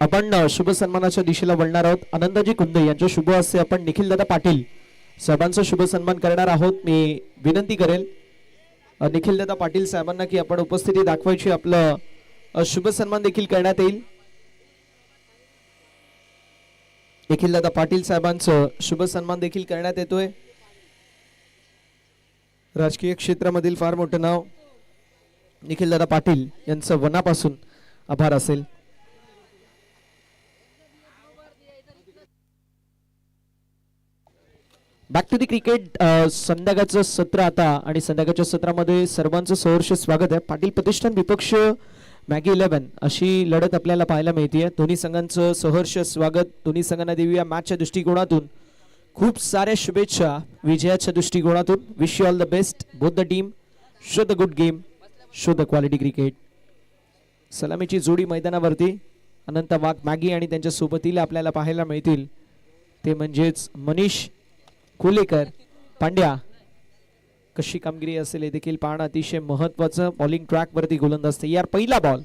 आपण शुभ सन्मानाच्या दिशेला वळणार आहोत. आनंदजी कुंदे यांच्या शुभ हस्ते आपण निखिल दादा पाटील साहेबांचा शुभ सन्मान करणार आहोत. मी विनंती करेल निखिल दादा पाटील साहेबांना की आपण उपस्थिती दाखवायची. आपलं शुभ सन्मान देखील करण्यात येईल. निखिल दादा पाटील साहेबांचं शुभ सन्मान देखील करण्यात येतोय. राजकीय क्षेत्रामधील फार मोठं नाव निखिल दादा पाटील यांचं वनापासून आभार असेल. Back to the cricket. संध्याकाळचं सत्र आता आणि संध्याकाळच्या सत्रामध्ये सर्वांचं सहर्ष स्वागत आहे. पाटील प्रतिष्ठान विपक्ष मॅगी 11 अशी लढत आपल्याला पाहायला मिळते. दोन्ही संघांचं सहर्ष स्वागत. दोन्ही संघांना देऊया मॅचच्या दृष्टिकोनातून खूप साऱ्या शुभेच्छा विजयाच्या दृष्टिकोनातून. Wish you all the best both the team. Show the good game, show the quality cricket. सलामीची जोडी मैदानावरती अनंत वाघ मॅगी आणि त्यांच्या सोबतीला आपल्याला पाहायला मिळतील. ते म्हणजेच मनीष कोलेकर पांड्या. कशी कामगिरी असेल हे देखील पाहणं अतिशय महत्वाचं. बॉलिंग ट्रॅक वरती गोलंदाज तयार. पहिला बॉल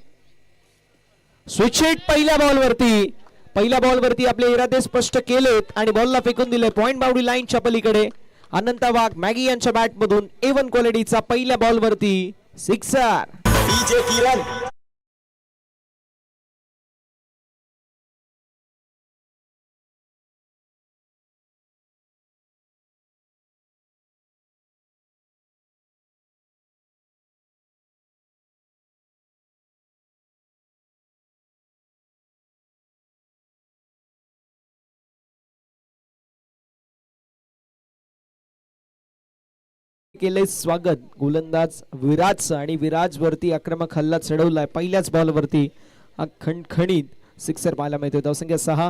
स्विच हिट. पहिल्या बॉल वरती आपले इरादे स्पष्ट केलेत आणि बॉलला फेकून दिले पॉइंट बाउंड्री लाईनच्या पलीकडे. अनंत वाघ मॅगी यांच्या बॅट मधून A1 क्वालिटीचा पहिल्या बॉल वरती सिक्सर. केले स्वागत गोलंदाज विराजचं आणि विराज वरती आक्रमक हल्ला चढवलाय. पहिल्याच बॉल वरती खणखणीत सिक्सर पाहायला मिळतोय. धावसंख्या 6.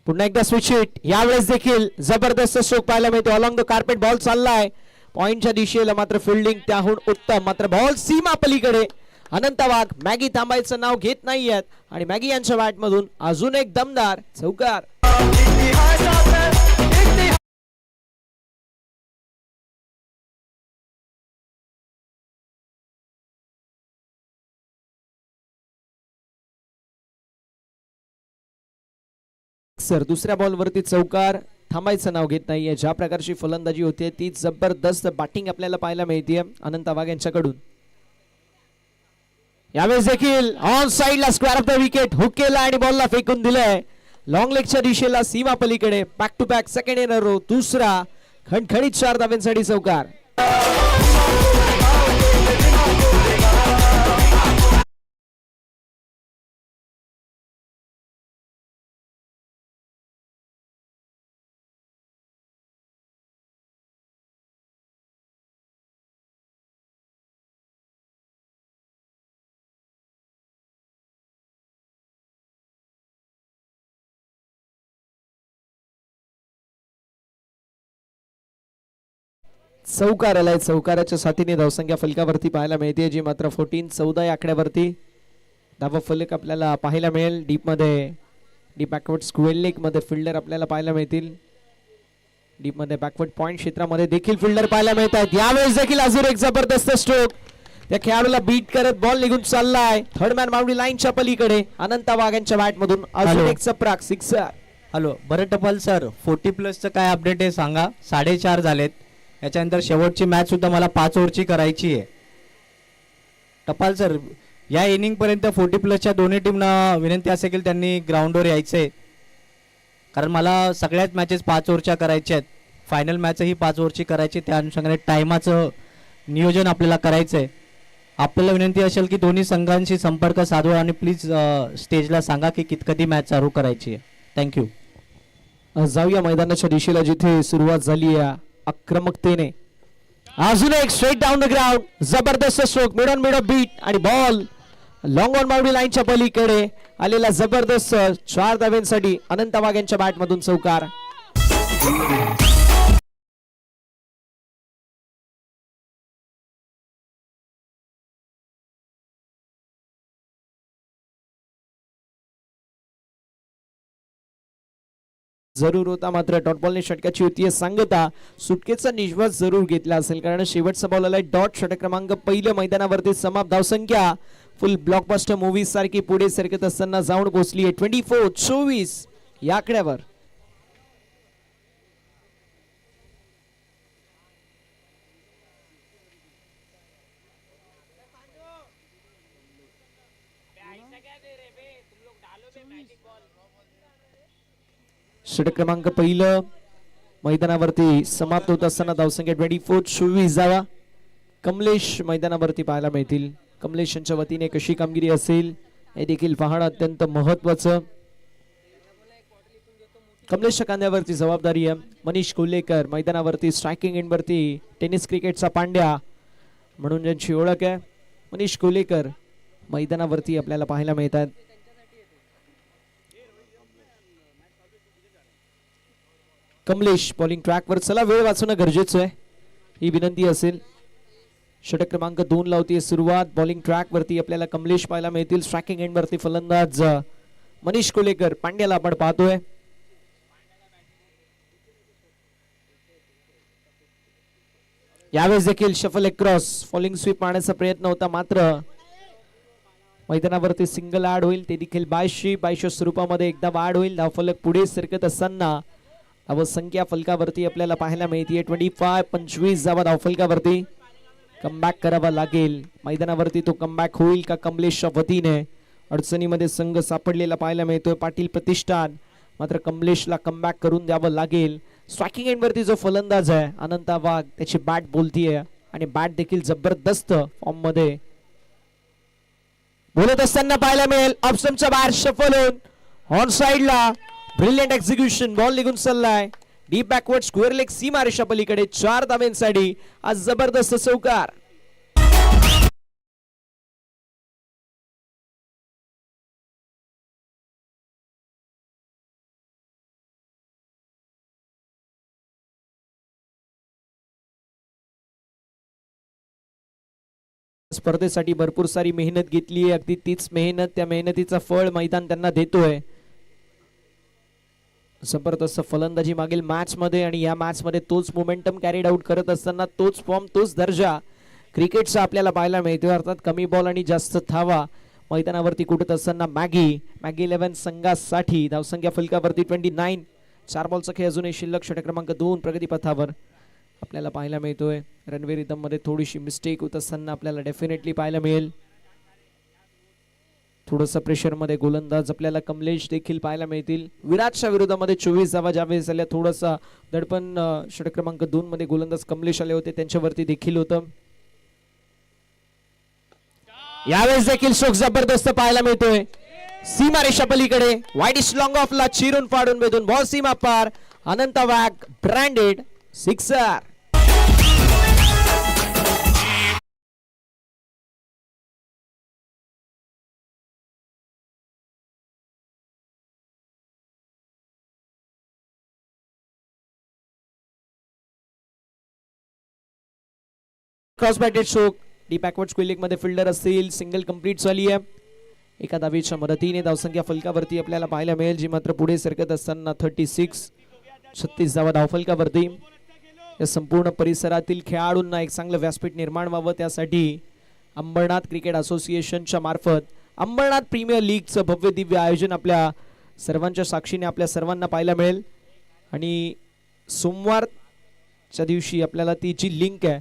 पुन्हा एकदा स्विच हिट. यावेळेस देखील जबरदस्त स्ट्रोक पाहायला मिळतो. अलॉंग द कार्पेट बॉल चाललाय पॉइंटच्या दिशेला. मात्र फिल्डिंग त्याहून उत्तम. मात्र बॉल सीमा पलीकडे. अनंत वाघ मॅगी थांबायचं नाव घेत नाहीयेत आणि मॅगी यांच्या बॅट मधून अजून एक दमदार चौकार. सर दुसऱ्या बॉल वरती चौकार. थांबायचं नाव घेत नाहीये. ज्या प्रकारची फलंदाजी होते ती जबरदस्त बॅटिंग आपल्याला पाहायला मिळते अनंत वाघ यांच्याकडून. यावेळेस देखील ऑन साइडला square of the wicket hook केला आणि बॉलला फेकून दिलंय लॉंग लेगच्या दिशेला सीमा पलीकडे. Back to back second in a row. दुसरा खणखणीत 4 धाव्यांसाठी चौकार. चौकार आलाय. चौकाराच्या साथीने धावसंख्या फलकावरती पाहायला मिळते जी मात्र 14-14 या आकड्यावरती धाव फलक आपल्याला पाहायला मिळेल. डीप बॅकवर्ड स्क्वेअर लेग मध्ये फिल्डर आपल्याला पाहायला मिळतील. डीप मध्ये बॅकवर्ड पॉइंट क्षेत्रामध्ये देखील फिल्डर पाहायला मिळत आहेत. यावेळेस देखील अजून एक जबरदस्त स्ट्रोक. त्या खेळाडूला बीट करत बॉल निघून चाललाय थर्ड मॅन बाउंड्री लाईनच्या पलीकडे. अनंत वाघ यांच्या बॅट मधून अजून एक चपराक सिक्सर. हॅलो बरं टपाल सर 40+ काय अपडेट आहे सांगा. 4.5 झालेत. याच्यानंतर शेवटची मॅच सुद्धा मला 5 ओव्हरची करायची आहे. टपाल सर या इनिंग पर्यंत 40+ दोन्ही टीमना विनंती असेल की त्यांनी ग्राउंडवर यायचंय. कारण मला सगळ्याच मॅचेस 5 ओव्हरच्या करायच्या आहेत. फायनल मॅचही 5 ओव्हरची करायची. त्या अनुषंगाने टायमाचं नियोजन आपल्याला करायचंय. आपल्याला विनंती असेल की दोन्ही संघांशी संपर्क साधवा आणि प्लीज स्टेजला सांगा की कधी मॅच चालू करायची आहे. थँक्यू. जाऊया मैदानाच्या दिशेला जिथे सुरुवात झाली आहे आक्रमकतेने. अजून एक स्ट्रेट डाऊन द ग्राउंड. जबरदस्त स्ट्रोक. मिड ऑन बीट आणि बॉल लॉंग ऑन बाउंड्री लाईनच्या पलीकडे आलेला जबरदस्त 4 धाव्यांसाठी अनंत वाघ यांच्या बॅट मधून चौकार. जरूर होता मात्र डॉट बॉलने षटकाची होती सांगता सुटकेचा निश्वास जरूर घेतला असेल कारण शेवटचा बॉल आलाय डॉट. षटक क्रमांक 1 मैदानावरती समाप्त. धावसंख्या फुल ब्लॉकबस्टर मूवी सारखी पुढे सरकत असताना जाऊन पोहोचली आहे 24-24 या आकड्यावर. षटक क्रमांक पहिलं मैदानावरती समाप्त होत असताना धावसंख्या 24-24 जावा कमलेश मैदानावरती पाहायला मिळतील. कमलेश यांच्या वतीने कशी कामगिरी असेल हे देखील पाहणं अत्यंत महत्वाचं. कमलेशच्या कांद्यावरती जबाबदारी आहे. मनीष कोल्हेकर मैदानावरती स्ट्रायकिंग एंडवरती टेनिस क्रिकेटचा पांड्या म्हणून ज्यांची ओळख आहे मनीष कोल्हेकर मैदानावरती आपल्याला पाहायला मिळतात. कमलेश बॉलिंग ट्रॅकवर चला, वेळ वाचवणं गरजेचं आहे ही विनंती असेल. षटक क्रमांक 2 ला होती सुरुवात. बॉलिंग ट्रॅक वरती आपल्याला कमलेश पाहायला मिळतील. स्ट्रायकिंग एंड वरती फलंदाज मनीष कोलेकर. पांड्याला आपण पाहतोय. यावेळेस देखील शफल अक्रॉस फॉलिंग स्वीप मारण्याचा प्रयत्न होता, मात्र मैदानावरती सिंगल ऍड होईल. ते देखील 22 स्वरूपामध्ये एकदा ऍड होईल. धावफलक पुढे सरकत असताना धावसंख्या फलकावरती आपल्याला पाहायला मिळते 25-25 जावा धावफलकावरती. कमबॅक करावा लागेल. मैदानावरती तो कमबॅक होईल का कमलेशच्या वतीने. अडचणीमध्ये संघ सापडलेला पाहायला मिळतोय पाटील प्रतिष्ठान, मात्र कमलेशला कमबॅक करून द्यावं लागेल. स्ट्रायकिंग एंड वरती जो फलंदाज आहे अनंता वाघ त्याची बॅट बोलतीये आणि बॅट देखील जबरदस्त फॉर्म मध्ये बोलत असताना पाहायला मिळेल. ऑप्शनच्या बाहेर शफल होऊन ऑन साइडला ब्रिलियंट एक्झिक्युशन. बॉल निघून चाललाय डीप बॅकवर्ड स्क्वेअर लेग सीमा रेषा पलीकडे. 4 धाब्यांसाठी आज जबरदस्त चौकार. स्पर्धेसाठी भरपूर सारी मेहनत घेतली आहे. अगदी तीच मेहनत, त्या मेहनतीचा फळ मैदान त्यांना देतोय. जबरदस्त फलंदाजी मागील मॅच मध्ये आणि या मॅच मध्ये तोच मोमेंटम कॅरीड आउट करत असताना तोच फॉर्म तोच दर्जा क्रिकेटचा आपल्याला पाहायला मिळतोय. अर्थात कमी बॉल आणि जास्त धावा मैदानावरती कुठत असताना मॅगी 11 संघासाठी धावसंख्या फलकावरती 29. 4 बॉलचा खेळ अजूनही शिल्लक. षटक क्रमांक 2 प्रगतीपथावर आपल्याला पाहायला मिळतोय. रनवे रिदम मध्ये थोडीशी मिस्टेक होत असताना आपल्याला डेफिनेटली पाहायला मिळेल. थोडंसं प्रेशर मध्ये गोलंदाज आपल्याला कमलेश देखील पाहायला मिळतील. विराटच्या विरोधामध्ये 24 धावा ज्यावेळेस झाल्या, थोडासा दडपण षटक क्रमांक 2 मध्ये गोलंदाज कमलेश आले होते त्यांच्यावरती देखील होतं. यावेळेस देखील स्ट्रोक जबरदस्त पाहायला मिळतोय सीमा रेषा पलीकडे. वाईडिश लॉंग ऑफला चिरून फाडून बेधून बॉल सीमा पार. Anant Wagh branded sixer. Cross batted stroke. Deep backward square leg मध्ये फिल्डर असतील. सिंगल कंप्लीट झाली आहे. एका धावेच्या मदतीने धावसंख्या फलकावरती आपल्याला पाहायला मिळेल, जी मात्र पुढे सरकत असताना 36 धावा धावफलकावरती. या संपूर्ण परिसरातील खेळाडूंना एक चांगलं व्यासपीठ निर्माण व्हावं त्यासाठी अंबरनाथ क्रिकेट असोसिएशनच्या मार्फत अंबरनाथ प्रीमियर लीगचं भव्य दिव्य आयोजन आपल्या सर्वांच्या साक्षीने आपल्या सर्वांना पाहायला मिळेल. आणि सोमवारच्या दिवशी आपल्याला ती जी लिंक आहे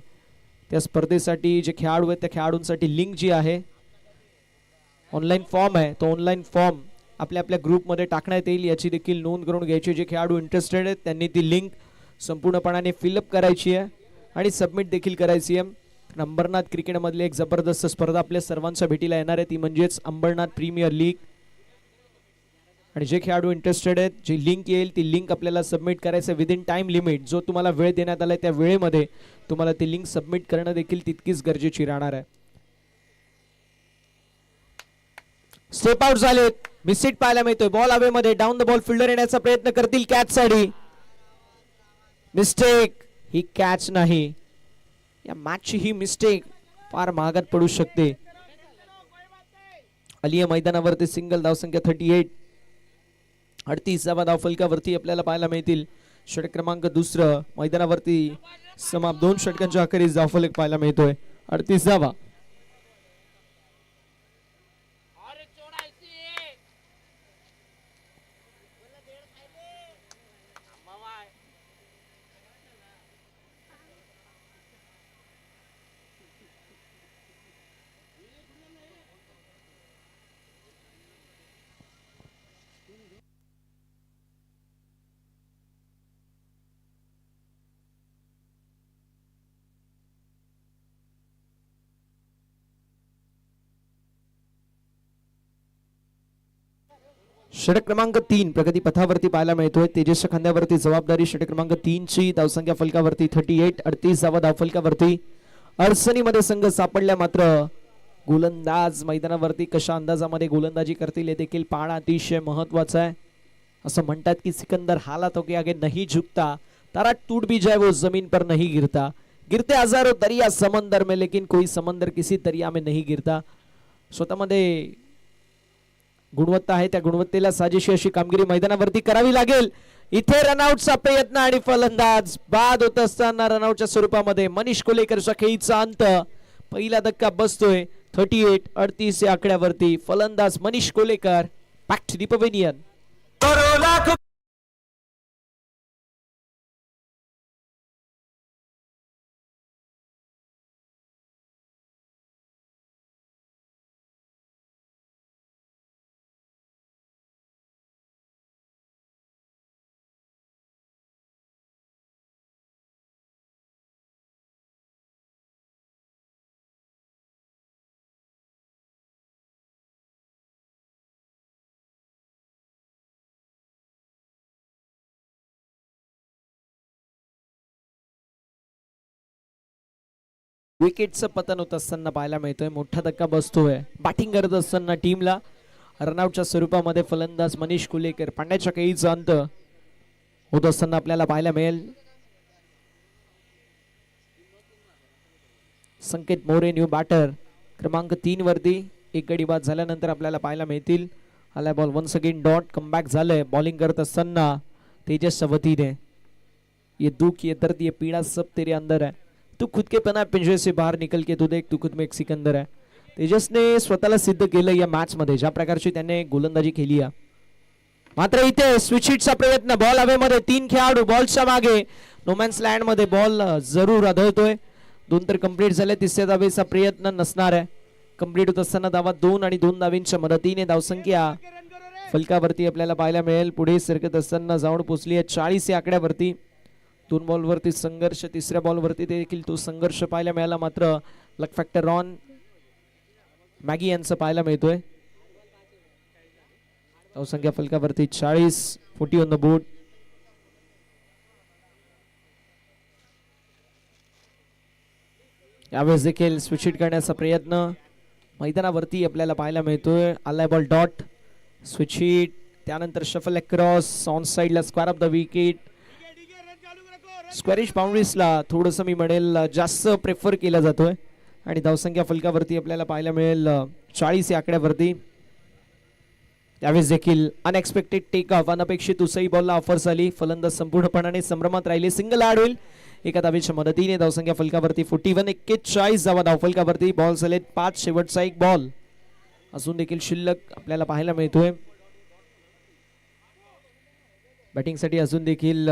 त्या स्पर्धेसाठी जे खेळाडू आहेत त्या खेळाडूंसाठी लिंक जी आहे, ऑनलाईन फॉर्म आहे, तो ऑनलाईन फॉर्म आपल्या आपल्या ग्रुपमध्ये टाकण्यात येईल. याची देखील नोंद करून घ्यायची. जे खेळाडू इंटरेस्टेड आहेत त्यांनी ती लिंक संपूर्णपणाने फिलअप करायची आहे आणि सबमिट देखील करायची आहे. अंबरनाथ क्रिकेटमधली एक जबरदस्त स्पर्धा आपल्या सर्वांच्या भेटीला येणार आहे, ती म्हणजेच अंबरनाथ प्रीमियर लीग. आणि जे खेळाडू इंटरेस्टेड आहेत, जी लिंक येईल ती लिंक आपल्याला सबमिट करायचं विदिन टाइम लिमिट. जो तुम्हाला वेळ देण्यात आलाय त्या वेळेमध्ये तुम्हाला ती लिंक सबमिट करणं देखील तितकीच गरजेची राहणार आहे. स्टेप आउट झालेत. मिसहिट पाहायला मिळतोय. बॉल हवे मध्ये डाऊन द बॉल फिल्डर येण्याचा प्रयत्न करतील कॅच साठी. मिस्टेक. ही कॅच नाही. या मॅचची ही मिस्टेक फार महागात पडू शकते. आलिया मैदानावरती सिंगल. धावसंख्या 38. 38 धावा धावफलकावरती आपल्याला पाहायला मिळतील. षटक क्रमांक 2 मैदानावरती समाप्त. 2 षटकांच्या अखेरीस धावफलक पाहायला मिळतोय. 38 धावा. षटक क्रमांक 3 प्रगती पथावरती पाहायला मिळतोय. तेजसच्या खांद्यावरती जबाबदारी षटक क्रमांक 3 ची. धावसंख्या फलकावरती 38, 38 धावा धावफलकावरती. अडचणीमध्ये संघ सापडल्या मात्र गोलंदाज मैदानावरती कशा अंदाजामध्ये गोलंदाजी करतील हे देखील पाहणं अतिशय महत्वाचं आहे. असं म्हणतात की सिकंदर हालातों के आगे नहीं झुकता, तारा टूट भी जाए वो जमीन पर नहीं गिरता, गिरते हजारों दरिया समंदर में लेकिन कोई समंदर किसी दरिया में नहीं गिरता. स्वतःमध्ये गुणवत्ता आहे, त्या गुणवत्तेला साजेशी अशी कामगिरी मैदानावरती करावी लागेल. इथे रनआउटचा प्रयत्न आणि फलंदाज बाद होत असताना रनआउटच्या स्वरूपामध्ये मनीष कोलेकरच्या खेळीचा अंत. पहिला धक्का बसतोय 38, 38 या आकड्यावरती. फलंदाज Manish Kolekar back to the pavilion. विकेटचं पतन होत असताना पाहायला मिळतोय. मोठा धक्का बसतोय बॅटिंग करत असताना टीमला. रनआउटच्या स्वरूपामध्ये फलंदाज मनीष कुलेकर पांड्याच्या खेळीचा अंत होत असताना आपल्याला पाहायला मिळेल. संकेत मोरे न्यू बॅटर क्रमांक 3 वरती. एक गडी बाद झाल्यानंतर आपल्याला पाहायला मिळतील. आलाय ball once again dot. Comeback झालंय बॉलिंग करत असताना तेजसच्या वतीने. ये दुख ये दर्द ये पीड़ा सब तेरे अंदर है, तू खुद के पना पिंजरे से बाहर निकल के तू देख, तू खुद में एक सिकंदर है. तेजसने स्वतःला सिद्ध केलं या मॅच मध्ये, ज्या प्रकारची त्याने गोलंदाजी केली आहे. मात्र इथे स्विच हिटचा प्रयत्न. बॉल हवेमध्ये, 3 खेळाडू बॉलच्या मागे. नोमॅन्स लँड मध्ये बॉल जरूर आढळतोय. 2 तर कंप्लीट झाले. तिसऱ्या धावेचा प्रयत्न नसणार आहे. कंप्लीट होत असताना धावा 2 आणि 2 धावींच्या मदतीने धावसंख्या फलकावरती आपल्याला पाहायला मिळेल. पुढे सरकत असताना जाऊन पोहोचली आहे 40 या आकड्यावरती. 2 बॉलवरती संघर्ष, तिसऱ्या बॉलवरती देखील तो संघर्ष पाहायला मिळाला. मात्र लक फॅक्टर ऑन मॅगी यांचं पाहायला मिळतोय. धावसंख्या फलकावरती 40, 40 ऑन द बोर्ड. यावेळेस देखील स्विच हिट करण्याचा प्रयत्न मैदानावरती आपल्याला पाहायला मिळतोय. आलाय बॉल डॉट. स्विच हिट, त्यानंतर शफल अक्रॉस ऑन साइडला square of the wicket. Squarish बाउंड्रीजला थोडंसं मी म्हणेल जास्त प्रेफर केला जातोय. आणि धावसंख्या फलकावरती आपल्याला पाहायला मिळेल 40 या आकड्यावरती. त्यावेळेस देखील अनएक्सपेक्टेड टेक ऑफ, अनपेक्षित उसळी बॉलला ऑफर झाली. फलंदाज संपूर्णपणे संभ्रमात राहिले. सिंगल ॲड होईल एका धावेच्या मदतीने. धावसंख्या फलकावरती 41, 41 धावा धावफलकावरती. बॉल झालेत 5, शेवटचा एक बॉल अजून देखील शिल्लक आपल्याला पाहायला मिळतोय. बॅटिंगसाठी अजून देखील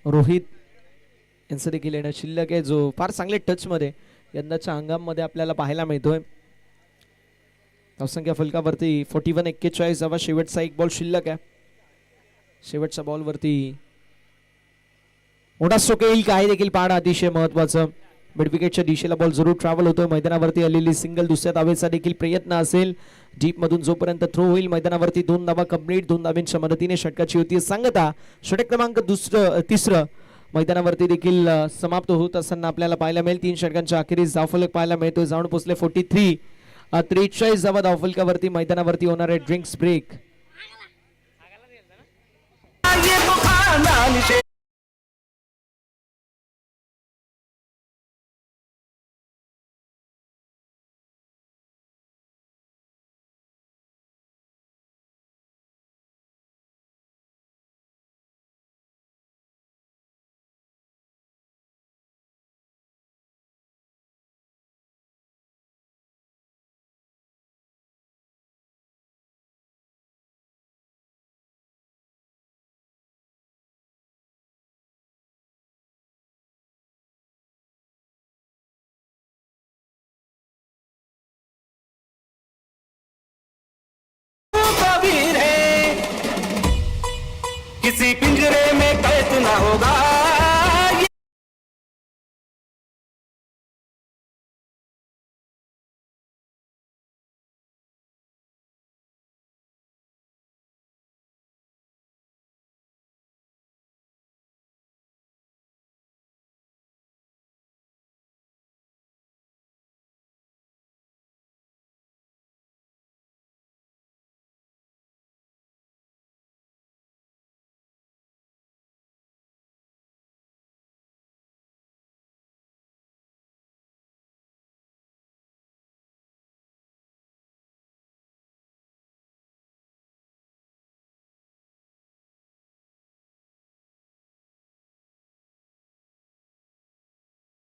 रोहित यांचं देखील येणं शिल्लक आहे, जो फार चांगले टच मध्ये यंदाच्या हंगामामध्ये आपल्याला पाहायला मिळतोय. धावसंख्या फलकावरती 41, 41 धावा. शेवटचा एक बॉल शिल्लक आहे. शेवटच्या बॉलवरती मोठा स्ट्रोक येईल का हे देखील पाहणं अतिशय महत्वाचं. मिड विकेटच्या दिशेला बॉल जरूर ट्रॅव्हल होतोय. मैदानावरती आलेली सिंगल, दुसऱ्या धावेचा देखील प्रयत्न असेल. डीप मधून जोपर्यंत थ्रो होईल मैदानावरती 2 धावा कंप्लीट. 2 धावांच्या मदतीने षटकाची होती सांगता. षटक क्रमांक तिसरं मैदानावरती देखील समाप्त होत असताना आपल्याला पाहायला मिळेल. 3 षटकांच्या अखेरीस धावफलक पाहायला मिळतोय. जाऊन पोहोचले 43, 43 धावा धावफलकावरती. मैदानावरती होणार आहे ड्रिंक्स ब्रेक. किसी पिंजरे में कैद ना होगा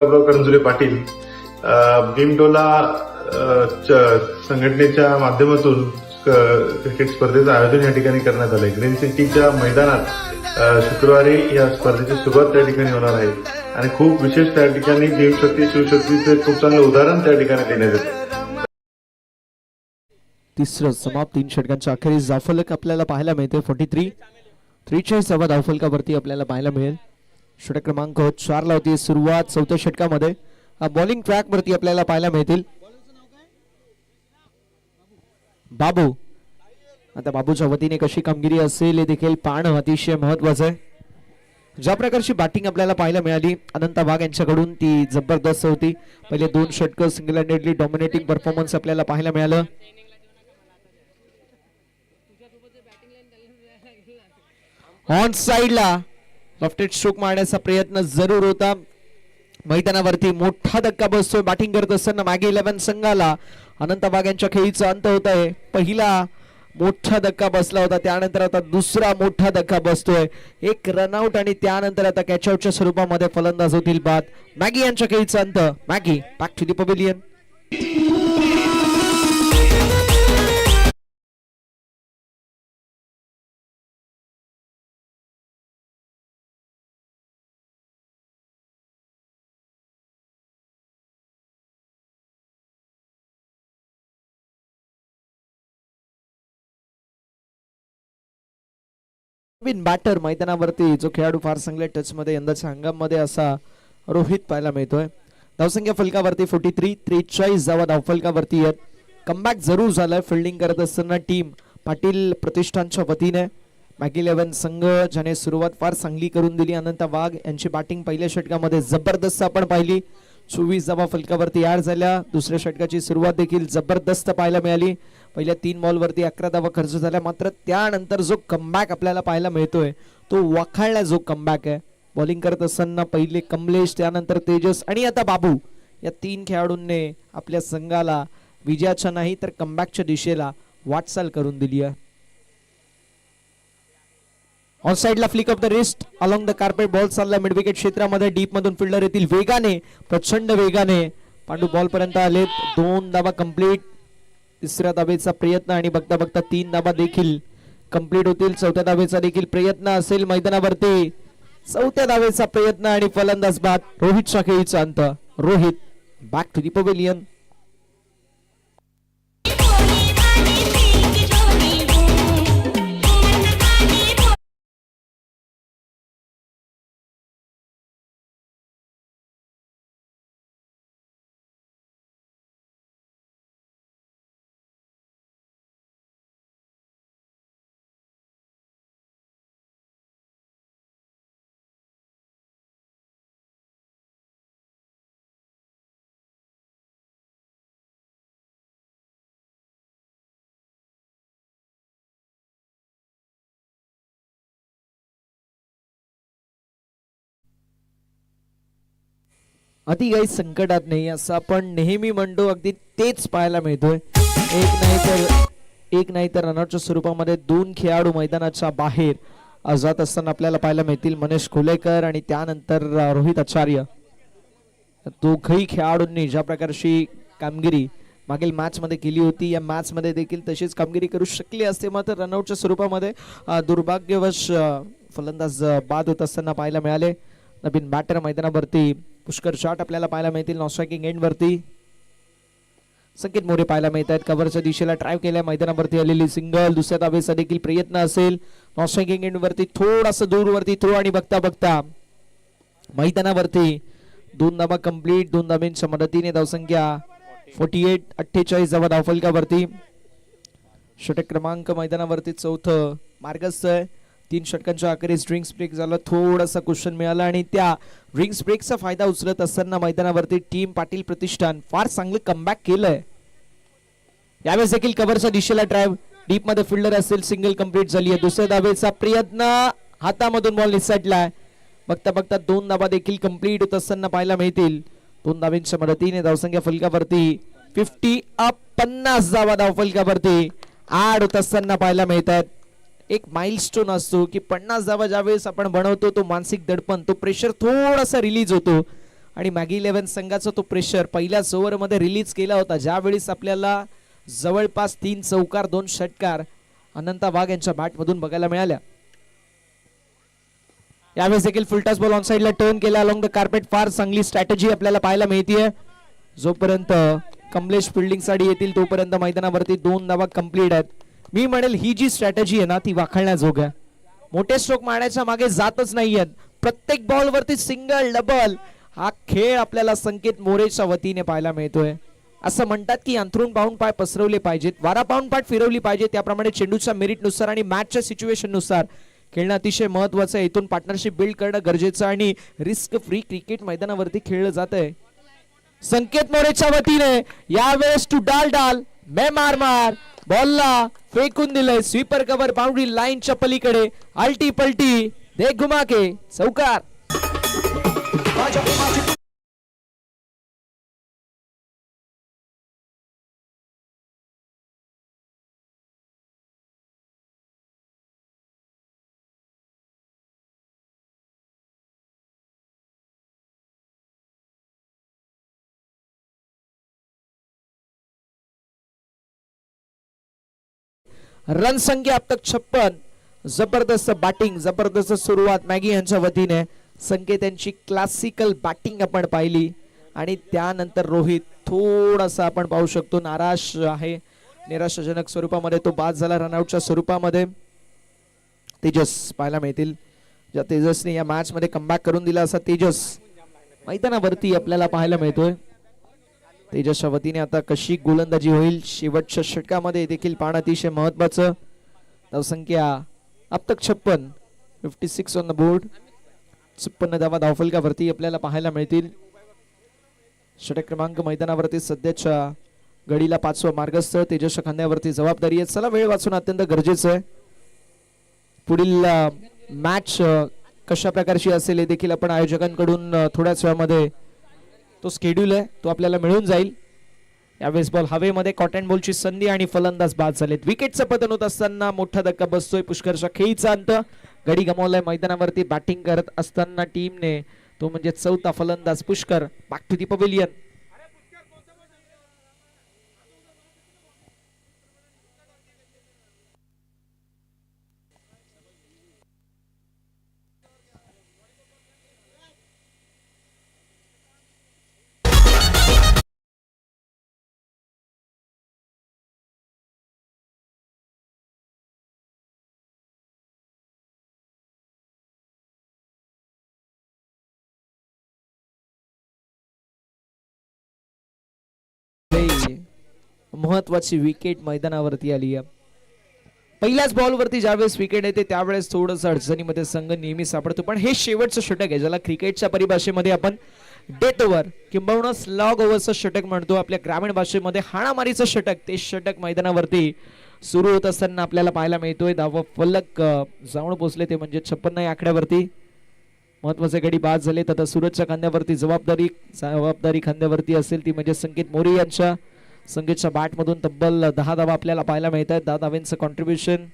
करंजुले पाटील भीमटोला संघटनेच्या माध्यमातून क्रिकेट स्पर्धेचं आयोजन या ठिकाणी करण्यात आलंय. ग्रीन सिटीच्या मैदानात शुक्रवारी या स्पर्धेची सुरुवात त्या ठिकाणी होणार आहे आणि खूप विशेष त्या ठिकाणी भीमशक्ती शिवशक्तीचे खूप चांगलं उदाहरण त्या ठिकाणी देण्यात येतं. तिसरं समाप्त 3 षटकांच्या अखेरीस धावफलक आपल्याला पाहायला मिळते. 43 धावफलकावरती आपल्याला पाहायला मिळेल. षटक क्रमांक 4 ला होती सुरुवात. चौथ्या षटकामध्ये बॉलिंग ट्रॅक वरती आपल्याला पाहायला मिळतील बाबू. आता बाबूच्या वतीने कशी कामगिरी असेल हे देखील पाहणं अतिशय महत्वाचं आहे. ज्या प्रकारची बॅटिंग आपल्याला पाहायला मिळाली अनंत वाघ यांच्याकडून ती जबरदस्त होती. पहिले 2 षटक सिंगल हँडेडली डॉमिनेटिंग परफॉर्मन्स आपल्याला पाहायला मिळालं. ऑन साइडला लेफ्टेड स्ट्रोक मारण्याचा प्रयत्न जरूर होता. मैदानावरती मोठा धक्का बसतोय. बॅटिंग करत असताना मॅगी 11 संघाला अनंत वाघ यांच्या खेळीचा अंत होत आहे. पहिला मोठा धक्का बसला होता, त्यानंतर आता दुसरा मोठा धक्का बसतोय. एक रनआउट आणि त्यानंतर आता कॅचआउटच्या स्वरूपामध्ये फलंदाज होतील बाद. मॅगी यांच्या खेळीचा अंत. Maggie back to the pavilion. नवीन बॅटर मैदानावरती जो खेळाडू फार चांगल्या टच मध्ये यंदाच्या हंगामामध्ये असा रोहित पाहायला मिळतोय. धावसंख्या फलकावरती 43 धावा धावफलकावरती आहेत. कमबॅक जरूर झालाय फिल्डिंग करत असताना टीम पाटील प्रतिष्ठानच्या वतीने. मॅगी 11 संघ ज्याने सुरुवात फार चांगली करून दिली. अनंत वाघ यांची बॅटिंग पहिल्या षटकामध्ये जबरदस्त आपण पाहिली. 24 धावा फलकावरती ऍड झाल्या. दुसऱ्या षटकाची सुरुवात देखील जबरदस्त पाहायला मिळाली. पहिल्या 3 बॉलवरती 11 धावा खर्च झाल्या. मात्र त्यानंतर जो कमबॅक आपल्याला पाहायला मिळतोय तो वखाळला जो कमबॅक आहे. बॉलिंग करत असताना पहिले कमलेश, त्यानंतर तेजस आणि आता बाबू या 3 खेळाडूंनी आपल्या संघाला विजयाच्या नाही तर कमबॅकच्या दिशेला वाटचाल करून दिली आहे. ऑन साइडला flick of the wrist along the carpet ball चालला मिड विकेट क्षेत्रामध्ये. डीप मधून फिल्डर येतील वेगाने, प्रचंड वेगाने. पांडू बॉल पर्यंत आले. 2 धावा कंप्लीट. तिसऱ्या धावेचा प्रयत्न आणि बघता बघता 3 धावा देखील कंप्लीट होतील. चौथ्या धावेचा देखील प्रयत्न असेल मैदानावरती. चौथ्या धावेचा प्रयत्न आणि फलंदाज बाद. रोहितच्या खेळीचा अंत. Rohit back to the pavilion. अति काही संकटात नाही असं आपण नेहमी म्हणतो. अगदी तेच पाहायला मिळतोय. एक नाही तर रनआउटच्या स्वरूपामध्ये 2 खेळाडू मैदानाच्या बाहेर जात असताना आपल्याला पाहायला मिळतील. मनीष खोलेकर आणि त्यानंतर रोहित आचार्य. दोघही खेळाडूंनी ज्या प्रकारची कामगिरी मागील मॅच मध्ये केली होती या मॅच मध्ये देखील तशीच कामगिरी करू शकली असते. मात्र रनआउटच्या स्वरूपामध्ये दुर्भाग्यवश फलंदाज बाद होत असताना पाहायला मिळाले. नवीन बॅटर मैदानावरती पुष्कर शॉट आपल्याला पाहायला मिळतील. नॉन स्ट्रायकिंग एंड वरती संकेत मोरे पाहायला मिळत आहेत. कव्हरच्या दिशेला ड्राईव्ह केल्या. मैदानावरती आलेली सिंगल. दुसऱ्या धावेचा देखील प्रयत्न असेल. नॉन स्ट्रायकिंग एंड वरती थोडासा दूरवरती थ्रो आणि बघता बघता मैदानावरती 2 धावा कंप्लीट. 2 धावांच्या मदतीने धावसंख्या 48 धावा धावफलकावरती. षटक क्रमांक मैदानावरती 4थं मार्गस्थ आहे. 3 षटकांच्या अखेरीस ड्रिंक्स ब्रेक झाला. थोडासा क्वेश्चन मिळाला आणि त्या ड्रिंक्स ब्रेकचा फायदा उचलत असताना मैदानावरती टीम पाटील प्रतिष्ठान फार चांगलं कमबॅक केलंय. यावेळेस देखील कव्हरच्या दिशेला ड्राईव्ह. डीप मध्ये फिल्डर असेल. सिंगल कंप्लीट झाली आहे. दुसऱ्या धावेचा प्रयत्न. हातामधून बॉल निसटलाय. बघता बघता 2 धावा देखील कंप्लीट होत असताना पाहायला मिळतील. 2 धावांच्या मदतीने धावसंख्या फलकावरती 50 धावा धावफलकावरती ऍड होत असताना पाहायला मिळतात. एक माइलस्टोन असतो की 50 धावा ज्यावेळेस आपण बनवतो तो मानसिक दडपण, तो प्रेशर थोडासा रिलीज होतो आणि मॅगी 11 संघाचा तो प्रेशर पहिल्याच ओव्हरमध्ये रिलीज केला होता, ज्यावेळेस आपल्याला जवळपास 3 चौकार 2 षटकार अनंता वाघ यांच्या बॅटमधून बघायला मिळाल्या. यावेळेस देखील फुलटॉस बॉल ऑन साइडला टर्न केला अलॉंग द कार्पेट. फार चांगली स्ट्रॅटेजी आपल्याला पाहायला मिळतीये. जोपर्यंत कमलेश फिल्डिंग साठी येतील तोपर्यंत मैदानावरती 2 धावा कंप्लीट आहेत. मी म्हणेल ही जी स्ट्रॅटेजी आहे ना ती वाखाणण्याजोग आहे. मोठे स्ट्रोक मारण्याच्या मागे जातच नाहीयेत. प्रत्येक बॉल वरती सिंगल डबल हा खेळ आपल्याला संकेत मोरेच्या वतीने पाहायला मिळतोय. असं म्हणतात की अंथरूण पाऊण पाय पसरवले पाहिजेत, वारा पाऊण पाठ फिरवली पाहिजे. त्याप्रमाणे चेंडूच्या मेरिटनुसार आणि मॅचच्या सिच्युएशन नुसार खेळणं अतिशय महत्वाचं आहे. इथून पार्टनरशिप बिल्ड करणं गरजेचं आणि रिस्क फ्री क्रिकेट मैदानावरती खेळलं जात आहे. संकेत मोरेच्या वतीने यावेळेस टू डाल डाल मे मार मार बॉलला फेकून दिलंय. स्वीपर कव्हर बाउंड्री लाईनच्या पलीकडे आलटी पलटी दे घुमा के चौकार. रन संख्या अब तक 56. जबरदस्त बॅटिंग, जबरदस्त सुरुवात मॅगी यांच्या वतीने. संकेत यांची क्लासिकल बॅटिंग आपण पाहिली आणि त्यानंतर रोहित थोडासा आपण पाहू शकतो नाराज आहे. निराशाजनक स्वरूपामध्ये तो बाद झाला. रनआउटच्या स्वरूपामध्ये तेजस पाहायला मिळतील. ज्या तेजसने या मॅच मध्ये कमबॅक करून दिला असा तेजस मैदानावरती आपल्याला पाहायला मिळतोय. तेजसच्या वतीने आता कशी गोलंदाजी होईल शेवटच्या षटकामध्ये देखील पाहणं अतिशय महत्वाचं. धावसंख्या अब तक 56 ऑन द बोर्ड. 56 धावा धावफलकावरती आपल्याला पाहायला मिळतील. षटक क्रमांक मैदानावरती सध्याच्या गडीला 5वा मार्गस्थ. तेजसच्या खांद्यावरती जबाबदारी आहे. चला वेळ वाचून अत्यंत गरजेचं आहे. पुढील मॅच कशा प्रकारची असेल हे देखील आपण आयोजकांकडून थोड्याच वेळामध्ये तो स्केड्यूल आहे तो आपल्याला मिळून जाईल. यावेळेस बॉल हवेमध्ये कॉटन बॉलची संधी आणि फलंदाज बाद झालेत. विकेटचं पतन होत असताना मोठा धक्का बसतोय. पुष्करच्या खेळीचा अंत. गडी गमावलाय मैदानावरती बॅटिंग करत असताना टीमने, तो म्हणजे 4था फलंदाज Pushkar. Back to the pavilion. महत्वाची विकेट मैदानावरती आली आहे. पहिल्याच बॉल वरती ज्यावेळेस विकेट येते त्यावेळेस थोडंसं अडचणीमध्ये संघ नेहमी सापडतो. पण हे शेवटचं षटक आहे ज्याला क्रिकेटच्या परिभाषेमध्ये आपण डेथ ओव्हर किंबहुना स्लॉग ओव्हरचं षटक म्हणतो. आपल्या ग्रामीण भाषेमध्ये हाणामारीचं षटक. ते षटक मैदानावरती सुरू होत असताना आपल्याला पाहायला मिळतोय. धावा फलक जाऊन पोहोचले ते म्हणजे 56 या आकड्यावरती. महत्वाचे गडी बाद झाले. आता सूरजच्या खांद्यावरती जबाबदारी खांद्यावरती असेल ती म्हणजे संकेत मोरे यांच्या. संकेतच्या बॅट मधून तब्बल 10 धावा आपल्याला पाहायला मिळत आहेत. 10 धावांचं कॉन्ट्रीब्युशन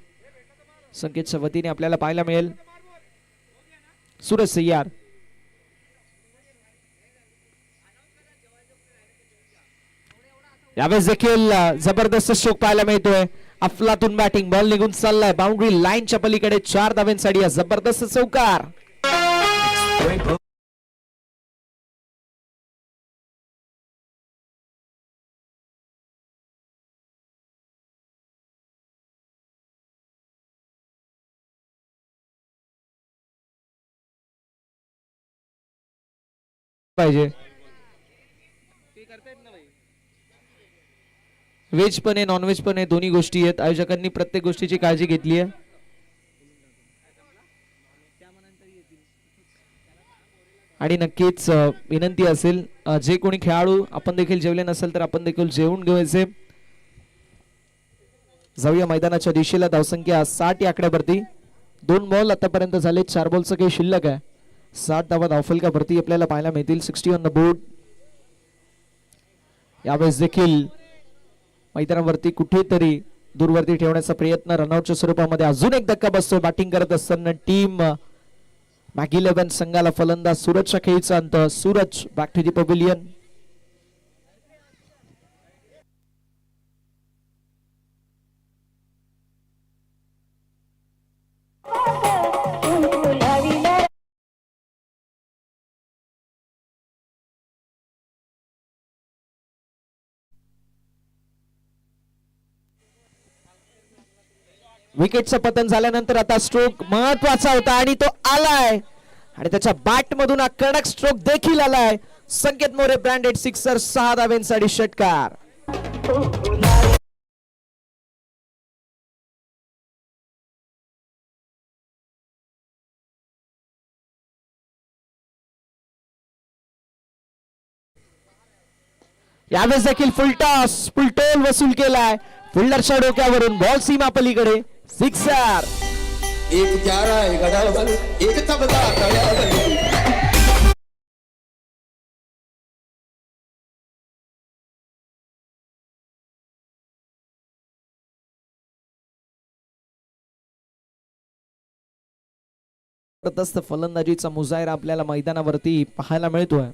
संकेतच्या वतीने आपल्याला पाहायला मिळेल. सूरज सय्यार यावेळेस देखील जबरदस्त स्ट्रोक पाहायला मिळतोय. अफलातून बॅटिंग. बॉल निघून चाललाय बाउंड्री लाईनच्या पलीकडे. 4 धावांसाठी जबरदस्त चौकार. पाहिजे व्हेज पण आहे नॉन व्हेज पण आहे दोन्ही गोष्टी आहेत. आयोजकांनी प्रत्येक गोष्टीची काळजी घेतली आहे. आणि नक्कीच विनंती असेल जे कोणी खेळाडू आपण देखील जेवले नसेल तर आपण देखील जेवून घ्यायचे. जाऊया मैदानाच्या दिशेला. धावसंख्या 60 या आकड्यावरती. 2 बॉल आतापर्यंत झाले. 4 बॉलचं काही शिल्लक आहे. 60 धावा धावफलकावरती आपल्याला पाहायला मिळतील. 60 ऑन द बोर्ड. यावेळेस देखील मैदानावरती कुठेतरी दूरवरती ठेवण्याचा प्रयत्न. रनआउटच्या स्वरूपामध्ये अजून एक धक्का बसतो. बॅटिंग करत असताना टीम मॅगी 11 संघाला फलंदाज सूरजच्या खेळीचा अंत. Suraj back to the pavilion. विकेटचं पतन झाल्यानंतर आता स्ट्रोक महत्वाचा होता आणि तो आलाय आणि त्याच्या बॅट मधून हा कडक स्ट्रोक देखील आलाय. संकेत मोरे ब्रँडेड सिक्सर, 6 धाब्यांसाठी षटकार. यावेळेस देखील फुलटोल वसूल केलाय. फिल्डरच्या डोक्यावरून बॉल सीमा पलीकडे, सिक्सर. एक प्यारा एक गडावल एक तबला तळ्यावल. जबरदस्त फलंदाजीचा मुजाहिरा आपल्याला मैदानावरती पाहायला मिळतोय.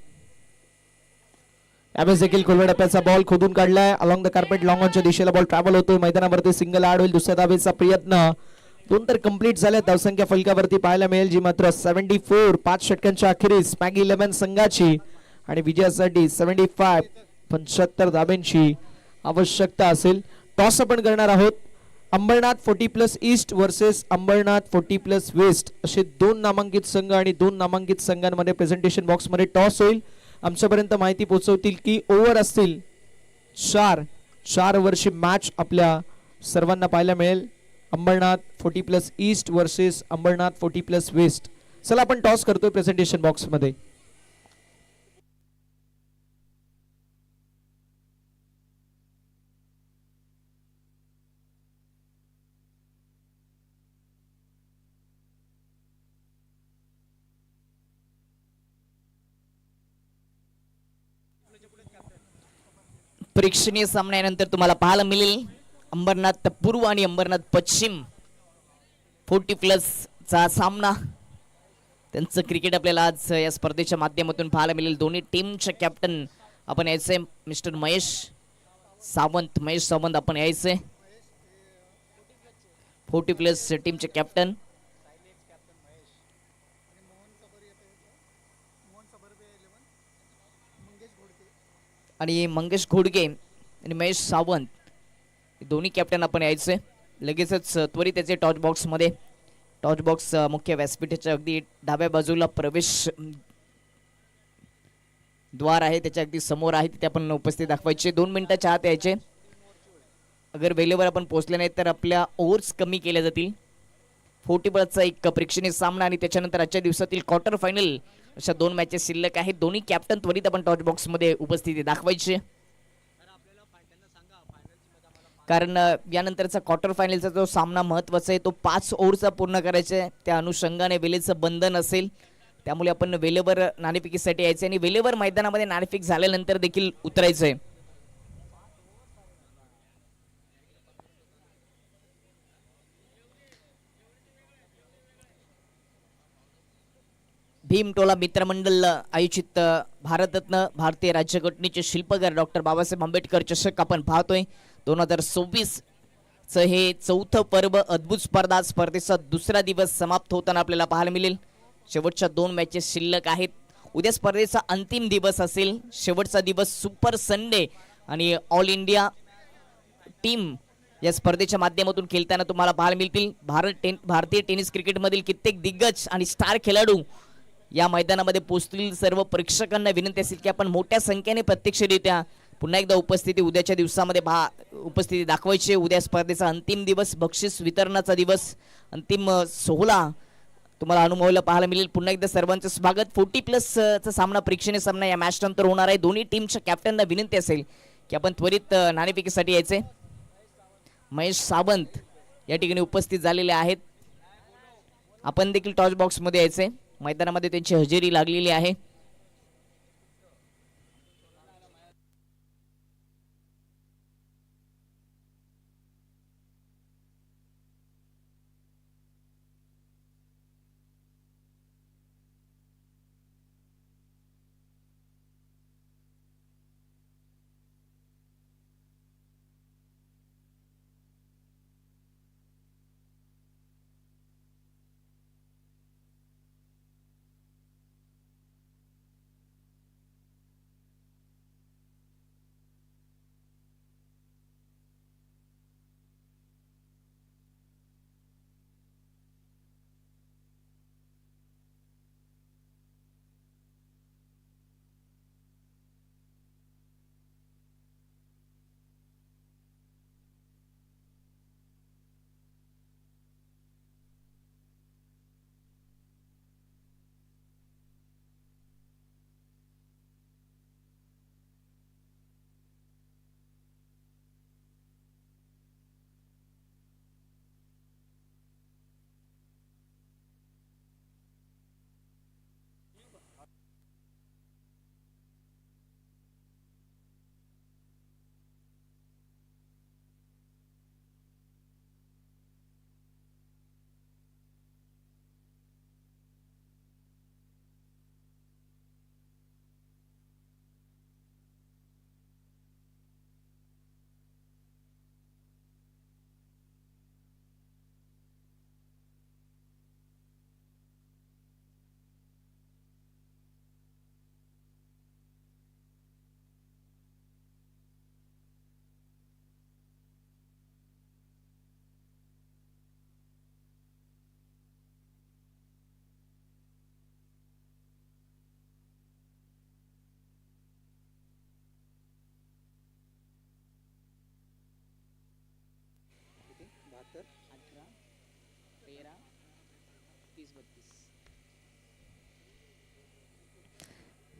यावेळेस देखील कोलवडप्याचा बॉल खोदून काढलाय. अलॉंग द कार्पेट लॉंग ऑनच्या दिशेला बॉल ट्रॅव्हल होतोय. मैदानावरती सिंगल आड होईल. दुसऱ्या धावेचा प्रयत्न, 2 तर कंप्लीट झाले. धावसंख्या फलकावरती पाहायला मिळेल जी मात्र 74. 5 षटकांच्या अखेरीस मॅगी 11 संघाची आणि विजयासाठी 75 धाब्यांची आवश्यकता असेल. टॉस आपण करणार आहोत. Ambernath 40+ east versus Ambernath 40+ west असे 2 नामांकित संघ आणि 2 नामांकित संघांमध्ये प्रेझेंटेशन बॉक्स मध्ये टॉस होईल. आमच्यापर्यंत माहिती पोहोचवतील की ओव्हर असतील 4 ओव्हरची मॅच आपल्या सर्वांना पाहायला मिळेल. Ambernath 40+ east versus Ambernath 40+ west. चला आपण टॉस करतोय प्रेझेंटेशन बॉक्स मध्ये. प्रेक्षणीय सामन्यानंतर तुम्हाला पाहायला मिळेल अंबरनाथ पूर्व आणि अंबरनाथ पश्चिम 40+ चा सामना. त्यांचं क्रिकेट आपल्याला आज या स्पर्धेच्या माध्यमातून पाहायला मिळेल. दोन्ही टीमचे कॅप्टन आपण यायचे मिस्टर महेश सावंत आपण यायचे 40+ टीमचे कॅप्टन. आणि मंगेश घोडगे आणि महेश सावंत दोन्ही कॅप्टन आपण यायचे. लगेचच त्वरित त्याचे टॉच बॉक्स मुख्य व्यासपीठाच्या अगदी डाव्या बाजूला प्रवेश द्वार आहे, त्याच्या अगदी समोर आहे. तिथे आपण उपस्थित दाखवायचे. 2 मिनिटाच्या आत यायचे. अगर वेळेवर आपण पोहोचले नाही तर आपल्या ओव्हर्स कमी केल्या जातील. 40+चा एक प्रेक्षणीय सामना आणि त्याच्यानंतर आजच्या दिवसातील क्वार्टर फायनल अशा 2 मॅचेस शिल्लक आहेत. दोन्ही कॅप्टन त्वरित आपण टॉच बॉक्स मध्ये उपस्थिती दाखवायची, कारण यानंतरचा क्वार्टर फायनलचा जो सामना महत्वाचा आहे तो 5 ओव्हरचा पूर्ण करायचा आहे. त्या अनुषंगाने वेळेचं बंधन असेल, त्यामुळे आपण वेळेवर नाणेफेकीसाठी यायचे आणि वेळेवर मैदानामध्ये नाणेफेक झाल्यानंतर देखील उतरायचंय. भीमटोला मित्रमंडळ आयोजित भारतरत्न भारतीय राज्यघटनेचे शिल्पकार डॉक्टर बाबासाहेब आंबेडकर चषक आपण पाहतोय. 2026 च हे 4थं पर्व अद्भुत स्पर्धेचा दुसरा दिवस समाप्त होताना आपल्याला पाहायला मिळेल. शेवटच्या 2 मॅचेस शिल्लक आहेत. उद्या स्पर्धेचा अंतिम दिवस असेल. शेवटचा दिवस सुपर संडे आणि ऑल इंडिया टीम या स्पर्धेच्या माध्यमातून खेळताना तुम्हाला पाहायला मिळतील. भारतीय टेनिस क्रिकेटमधील कित्येक दिग्गज आणि स्टार खेळाडू या मैदानामध्ये पोहोचतील. सर्व प्रेक्षकांना विनंती असेल की आपण मोठ्या संख्येने प्रत्यक्षरित्या पुन्हा एकदा उद्याच्या दिवसामध्ये उपस्थिती दाखवायची. उद्या स्पर्धेचा अंतिम दिवस, बक्षीस वितरणाचा दिवस, अंतिम सोहळा तुम्हाला अनुभवायला पाहायला मिळेल. पुन्हा एकदा सर्वांचं स्वागत. 40+ चा सामना, प्रेक्षणीय सामना या मॅच नंतर होणार आहे. दोन्ही टीमच्या कॅप्टनना विनंती असेल की आपण त्वरित नाणेफेकीसाठी यायचे. महेश सावंत या ठिकाणी उपस्थित झालेले आहेत. आपण देखील टॉच बॉक्स मध्ये यायचे. मैदानामध्ये त्यांची हजेरी लागलेली आहे.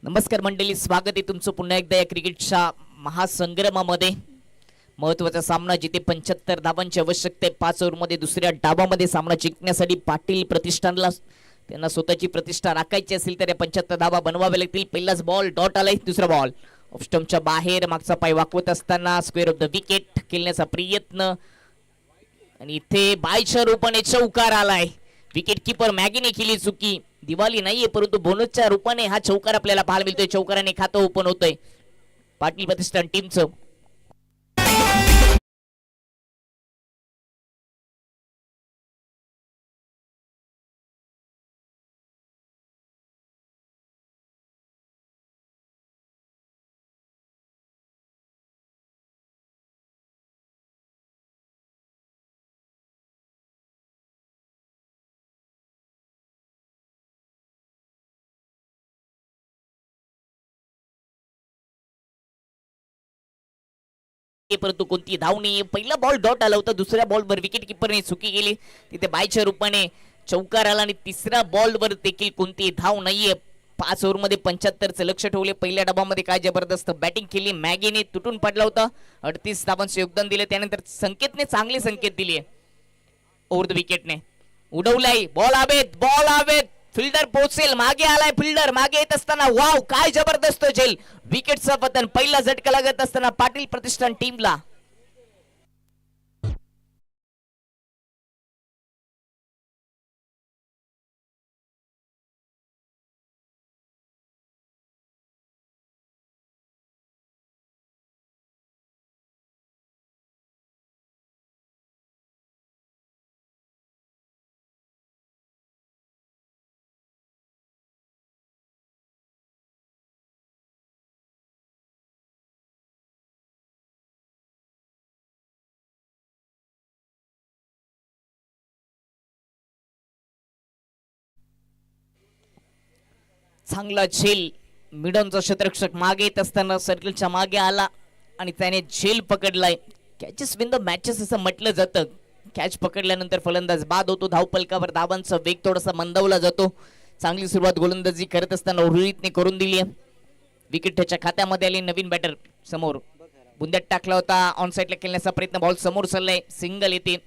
नमस्कार मंडळी, स्वागत आहे तुमचं पुन्हा एकदा या क्रिकेटच्या महासंग्रामामध्ये. महत्वाचा सामना जिथे 75 धावांची आवश्यकता आहे 5 ओव्हरमध्ये. दुसऱ्या डावामध्ये सामना जिंकण्यासाठी पाटील प्रतिष्ठानला त्यांना स्वतःची प्रतिष्ठा राखायची असेल तर या 75 धावा बनवाव्या लागतील. पहिलाच बॉल डॉट आलाय, दुसरा बॉल ऑफ स्टंपच्या बाहेर, मागचा पाय वाकवत असताना स्क्वेअर ऑफ द विकेट खेळण्याचा प्रयत्न आणि इथे बायच्या रूपाने चौकार आलाय. विकेट किपर मॅगीने केली चुकी. दिवाळी नाहीये परंतु बोनसच्या रूपाने हा चौकार आपल्याला पाहायला मिळतोय. चौकाराने खातं ओपन होतंय पाटील प्रतिष्ठान टीमचं. परंतु कोणती धाव नाही. पहिला बॉल डॉट आला होता, दुसऱ्या बॉलवर विकेट किपरने चुकी केली. तिथे बायच्या रूपाने चौकार आला आणि तिसऱ्या बॉलवर देखील कोणती धाव नाहीये. 5 ओव्हरमध्ये 75चं लक्ष ठेवले. पहिल्या डबामध्ये काय जबरदस्त बॅटिंग केली. मॅगीने तुटून पडला होता, 38 धावांचे योगदान दिले. त्यानंतर संकेतने चांगले संकेत दिले. ओव्हर द विकेटने उडवलाय. बॉल हवेत फिल्डर पोहोचेल. मागे आलाय फिल्डर. मागे येत असताना वाव काय जबरदस्त झेल. विकेटचा पतन. पहिला झटका लागत असताना पाटील प्रतिष्ठान टीमला. चांगला झेल. मिडनचा क्षेत्ररक्षक मागे येत असताना सर्कलच्या मागे आला आणि त्याने झेल पकडलाय. कॅचेस विन द मॅचेस असं म्हटलं जातं. कॅच पकडल्यानंतर फलंदाज बाद होतो. धावपलकावर धावांचा वेग थोडासा मंदावला जातो. चांगली सुरुवात गोलंदाजी करत असताना रोहितने करून दिली आहे. विकेट त्याच्या खात्यामध्ये आली. नवीन बॅटर समोर बुंद्यात टाकला होता. ऑन साईडला खेळण्याचा प्रयत्न. बॉल समोर चाललाय. सिंगल येते.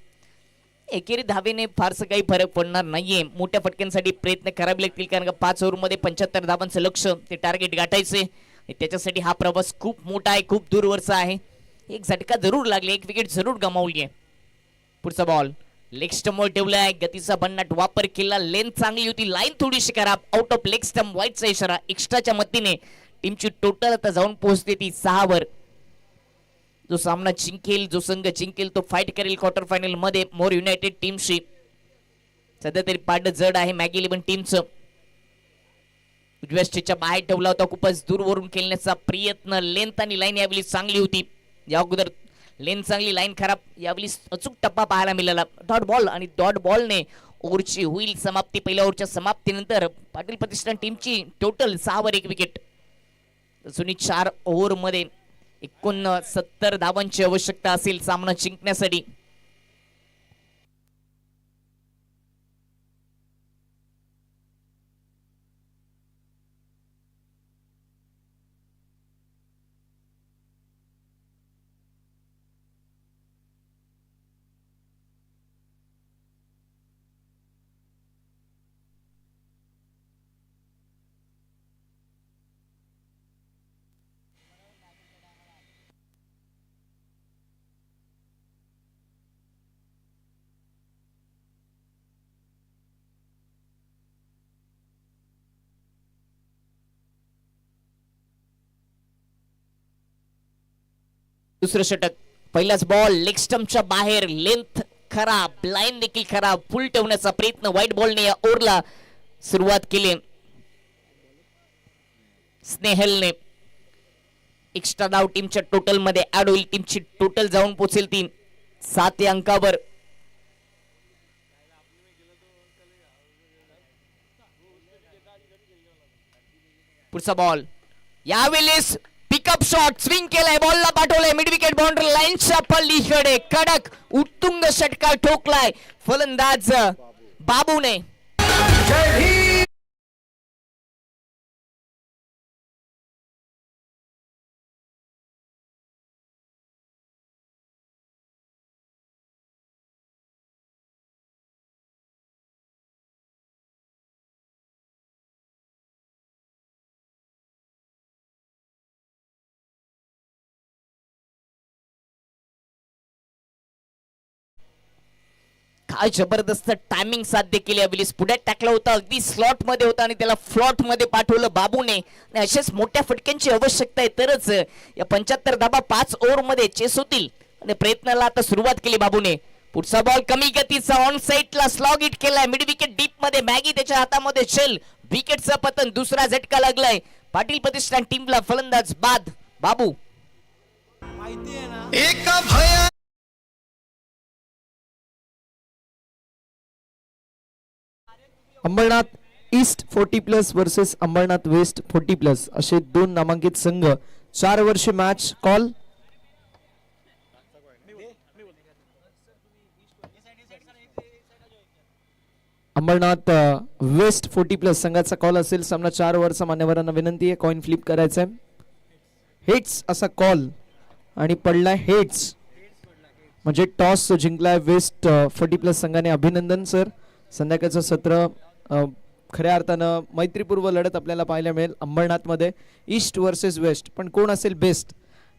एकेरी धावेने फारसं काही फरक पडणार नाहीये. मोठ्या फटक्यांसाठी प्रयत्न करावे लागतील कारण का 5 ओव्हरमध्ये 75 धावांचं लक्ष ते टार्गेट गाठायचे. त्याच्यासाठी हा प्रवास खूप मोठा आहे, खूप दूरवरचा आहे. एक झटका जरूर लागले, एक विकेट जरूर गमावली आहे. पुढचा बॉल लेग स्टंपवर ठेवलाय. गतीचा भन्नाट वापर केला. लेंथ चांगली होती. लाईन थोडीशी खराब. Out of leg stump. वाईटचा इशारा. एक्स्ट्राच्या मदतीने टीमची टोटल आता जाऊन पोहोचते ती 6 वर. जो सामना जिंकेल, जो संघ जिंकेल तो फाईट करेल क्वार्टर फायनल मध्ये मोर युनायटेड टीमशी. सध्या तरी पाड जड आहे मॅगी 11 टीमचं. उजव्या स्टेजच्या बाहेर ठेवला होता. खूपच दूरवरून खेळण्याचा प्रयत्न. लेंथ आणि लाईन यावेळी चांगली होती. या अगोदर लेंथ चांगली, लाईन खराब. यावेळी अचूक टप्पा पाहायला मिळाला. डॉट बॉल आणि डॉट बॉलने ओव्हरची होईल समाप्ती. पहिल्या ओव्हरच्या समाप्तीनंतर पाटील प्रतिष्ठान टीमची टोटल 6 वर 1 विकेट. 4 ओव्हरमध्ये 69 धावांची आवश्यकता असेल सामना जिंकण्यासाठी. दुसरं षटक. पहिलाच बॉल लेग स्टंपच्या बाहेर. लेंथ खराब, लाईन देखील खराब. फुल ठेवण्याचा प्रयत्न व्हाईट बॉलने या ओव्हरला सुरुवात केली. स्नेहलने एक्स्ट्रा धाव टीमच्या टोटल मध्ये ऍड होईल. टीमची टोटल जाऊन पोहोचेल 7 या अंकावर. पुढचा बॉल. यावेळेस पिकअप शॉट. स्विंग केलाय. बॉलला पाठवलंय मिड विकेट बाउंड्री लाईनच्या पल्लीकडे. कडक उत्तुंग षटकार ठोकलाय फलंदाज बाबूने. जय भीम. काय जबरदस्त टायमिंग साध्य केली अबिलिस पुढ्यात टाकला होता अगदी स्लॉट मध्ये होता आणि त्याला फ्लॉट मध्ये पाठवलं बाबूने आणि अशाच मोठ्या फटक्यांची आवश्यकता आहे तरच या 75 धाबा 5 ओव्हर मध्ये चेस होतील आणि प्रयत्नाला आता सुरुवात केली बाबूने. पुढचा बॉल कमी गतीचा ऑन साइडला स्लॉग हिट केलाय मिड विकेट डीप मध्ये मॅगी त्याच्या हातामध्ये चल विकेटचा पतन दुसरा झटका लागलाय पाटील प्रतिष्ठान टीमला फलंदाज बाद बाबू. एक भया Ambernath east 40+ versus Ambernath west 40+ असे दोन नामांकित संघ 4 वर्षे मॅच कॉल. अंबरनाथ वेस्ट 40+ संघाचा कॉल असेल. सामना 4 ओव्हरचा. मान्यवरांना विनंती आहे कॉइन फ्लिप करायचा आहे. हेड्स असा कॉल आणि पडलाय हेड्स म्हणजे टॉस जिंकलाय वेस्ट 40+ संघाने. अभिनंदन सर. संध्याकाळचं सत्र खऱ्या अर्थानं मैत्रीपूर्व लढत आपल्याला पाहायला मिळेल अंबरनाथमध्ये ईस्ट वर्सेस वेस्ट. पण कोण असेल बेस्ट